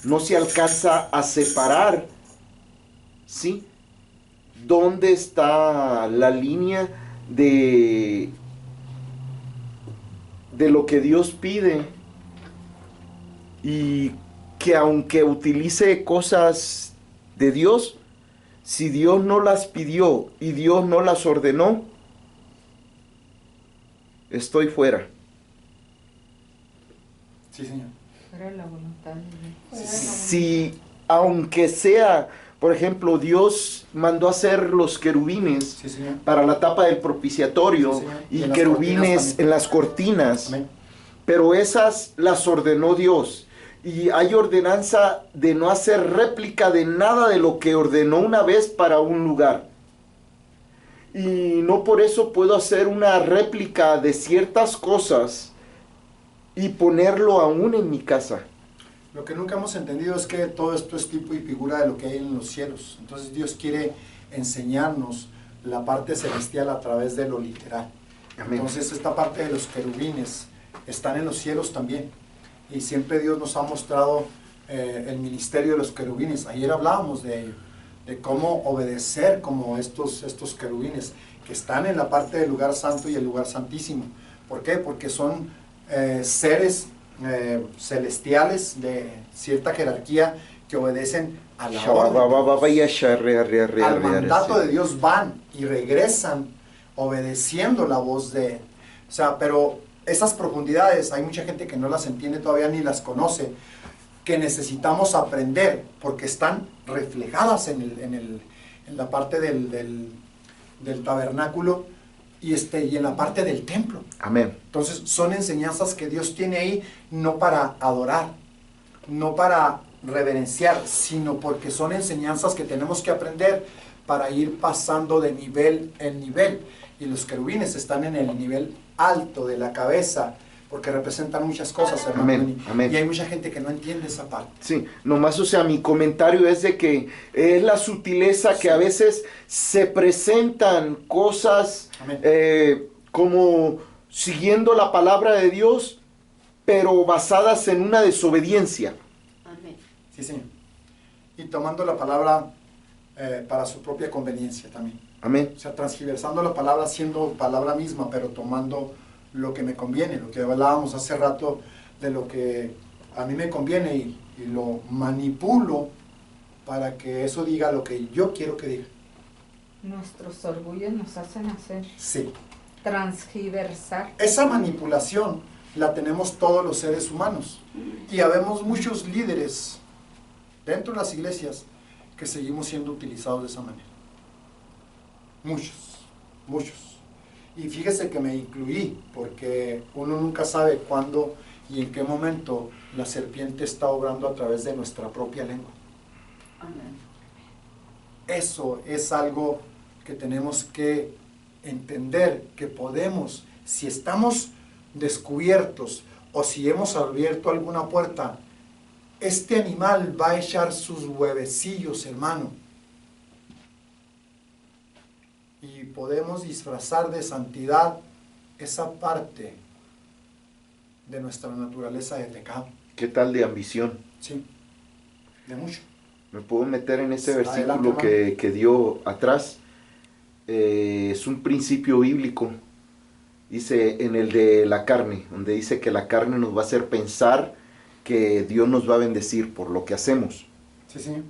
no se alcanza a separar, ¿sí? ¿Dónde está la línea de lo que Dios pide? Y que aunque utilice cosas de Dios, si Dios no las pidió y Dios no las ordenó, estoy fuera. sí, señor. Fuera de la voluntad de Dios. Si aunque sea, por ejemplo, Dios mandó hacer los querubines Sí, señor. para la tapa del propiciatorio Sí, señor. Y y en las querubines cortinas también. en las cortinas, Amén. pero esas las ordenó Dios. Y hay ordenanza de no hacer réplica de nada de lo que ordenó una vez para un lugar. Y no por eso puedo hacer una réplica de ciertas cosas y ponerlo aún en mi casa. Lo que nunca hemos entendido es que todo esto es tipo y figura de lo que hay en los cielos. Entonces Dios quiere enseñarnos la parte celestial a través de lo literal. Amén. Entonces esta parte de los querubines están en los cielos también. Y siempre Dios nos ha mostrado el ministerio de los querubines. Ayer hablábamos de ello, de cómo obedecer como estos querubines que están en la parte del lugar santo y el lugar santísimo. ¿Por qué? Porque son seres celestiales de cierta jerarquía que obedecen a la orden. Al mandato de Dios van y regresan obedeciendo la voz de Él. O sea, pero esas profundidades hay mucha gente que no las entiende todavía ni las conoce, que necesitamos aprender porque están reflejadas en la parte del tabernáculo y en la parte del templo. Amén. Entonces son enseñanzas que Dios tiene ahí no para adorar, no para reverenciar, sino porque son enseñanzas que tenemos que aprender para ir pasando de nivel en nivel. Y los querubines están en el nivel alto de la cabeza, porque representan muchas cosas, hermano. Amén, amén. Y hay mucha gente que no entiende esa parte. Sí, nomás, o sea, mi comentario es de que es la sutileza que a veces se presentan cosas como siguiendo la palabra de Dios, pero basadas en una desobediencia. Amén. Sí, señor. Y tomando la palabra para su propia conveniencia también. Amén. O sea, transgiversando la palabra, siendo palabra misma, pero tomando lo que me conviene, lo que hablábamos hace rato de lo que a mí me conviene y lo manipulo para que eso diga lo que yo quiero que diga. Nuestros orgullos nos hacen hacer, Sí. transgiversar. Esa manipulación la tenemos todos los seres humanos y habemos muchos líderes dentro de las iglesias que seguimos siendo utilizados de esa manera. Muchos. Y fíjese que me incluí, porque uno nunca sabe cuándo y en qué momento la serpiente está obrando a través de nuestra propia lengua. Amén. Eso es algo que tenemos que entender, que podemos, si estamos descubiertos o si hemos abierto alguna puerta, este animal va a echar sus huevecillos, hermano. Y podemos disfrazar de santidad esa parte de nuestra naturaleza de pecado. ¿Qué tal de ambición? Sí, de mucho. Me puedo meter en ese Adelante, versículo que dio atrás. Es un principio bíblico. Dice en el de la carne, donde dice que la carne nos va a hacer pensar que Dios nos va a bendecir por lo que hacemos. Sí, sí.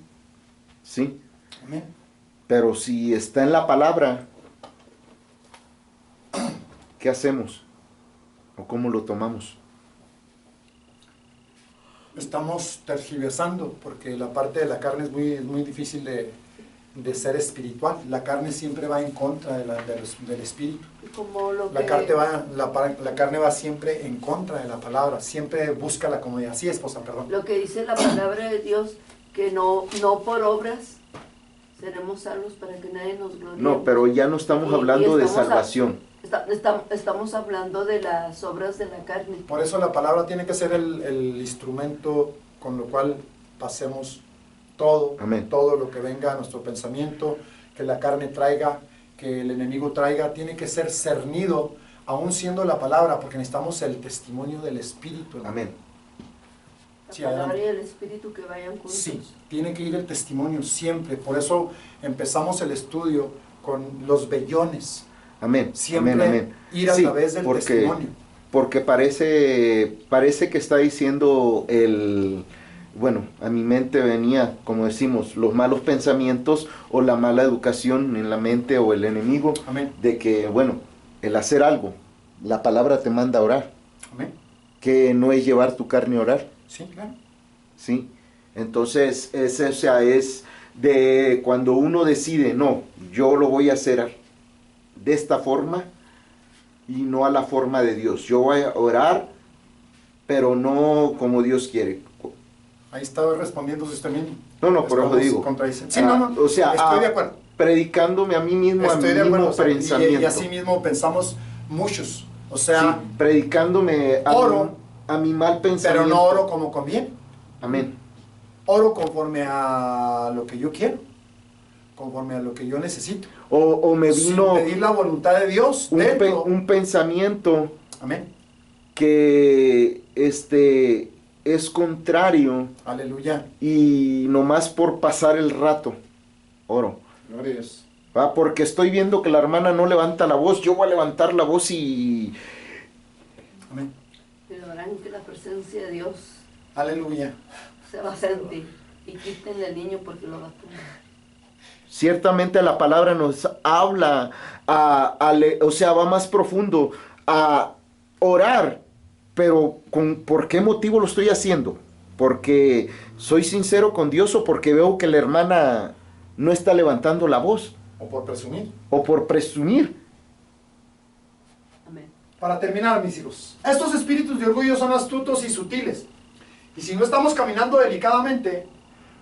¿Sí? Amén. Pero si está en la palabra, ¿qué hacemos? ¿O cómo lo tomamos? Estamos tergiversando porque la parte de la carne es muy difícil de ser espiritual. La carne siempre va en contra del espíritu. Como lo La que, carne va siempre en contra de la palabra, siempre busca la comodidad. Sí, esposa, perdón. lo que dice la palabra de Dios, que no por obras seremos salvos para que nadie nos gloríe. No, pero ya no estamos hablando de salvación. Estamos hablando de las obras de la carne. Por eso la palabra tiene que ser el instrumento con lo cual pasemos todo, Amén. todo lo que venga a nuestro pensamiento, que la carne traiga, que el enemigo traiga, tiene que ser cernido, aún siendo la palabra, porque necesitamos el testimonio del Espíritu. Hermano. Amén. La Sí, palabra adelante. y el Espíritu que vayan juntos. Sí, tiene que ir el testimonio siempre. Por eso empezamos el estudio con los vellones. Amén. Siempre Amén, amén. ir a Sí, través del testimonio. Porque parece que está diciendo bueno, a mi mente venía, como decimos, los malos pensamientos o la mala educación en la mente o el enemigo. Amén. De que, bueno, el hacer algo, la palabra te manda a orar, Amén. que no es llevar tu carne a orar, Sí, claro. ¿sí? Entonces, es de cuando uno decide, no, yo lo voy a hacer de esta forma y no a la forma de Dios. Yo voy a orar, pero no como Dios quiere. Ahí estaba respondiendo usted mismo. No, por eso Estamos digo. contradiciendo. Sí, no. O sea, estoy de acuerdo. predicándome a mí mismo, a mi Estoy de acuerdo. mismo O sea, pensamiento. y así mismo pensamos muchos. O sea, Sí, predicándome oro, a mi mal pensamiento. pero no oro como conviene. Amén. Oro conforme a lo que yo quiero, conforme a lo que yo necesito. O me Sin vino pedir la voluntad de Dios dentro. un pensamiento Amén. que es contrario Aleluya. y nomás por pasar el rato oro. Gloria a Dios. Porque estoy viendo que la hermana no levanta la voz, yo voy a levantar la voz y verán que la presencia de Dios Aleluya. se va a sentir. Y quítenle al niño porque lo va a tomar. Ciertamente la palabra nos habla, o sea, va más profundo, a orar, pero ¿por qué motivo lo estoy haciendo? ¿Porque soy sincero con Dios o porque veo que la hermana no está levantando la voz? O por presumir. ¿O por presumir? Amén. Para terminar, mis hijos, estos espíritus de orgullo son astutos y sutiles. Y si no estamos caminando delicadamente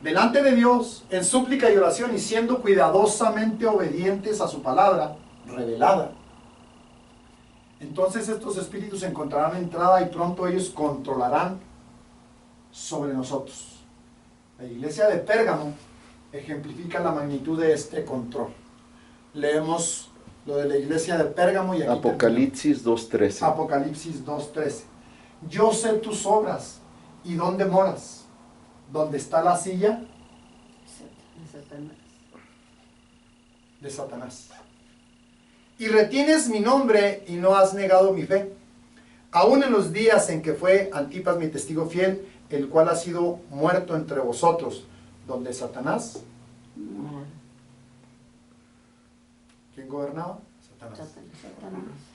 delante de Dios, en súplica y oración, y siendo cuidadosamente obedientes a su palabra revelada, entonces estos espíritus encontrarán entrada y pronto ellos controlarán sobre nosotros. La iglesia de Pérgamo ejemplifica la magnitud de este control. Leemos lo de la iglesia de Pérgamo y aquí Apocalipsis 2:13. Apocalipsis 2:13. Yo sé tus obras y dónde moras, donde está la silla De Satanás. de Satanás. Y retienes mi nombre y no has negado mi fe, aun en los días en que fue Antipas mi testigo fiel, el cual ha sido muerto entre vosotros, donde Satanás, ¿quién gobernaba? Satanás. Satanás. Satanás.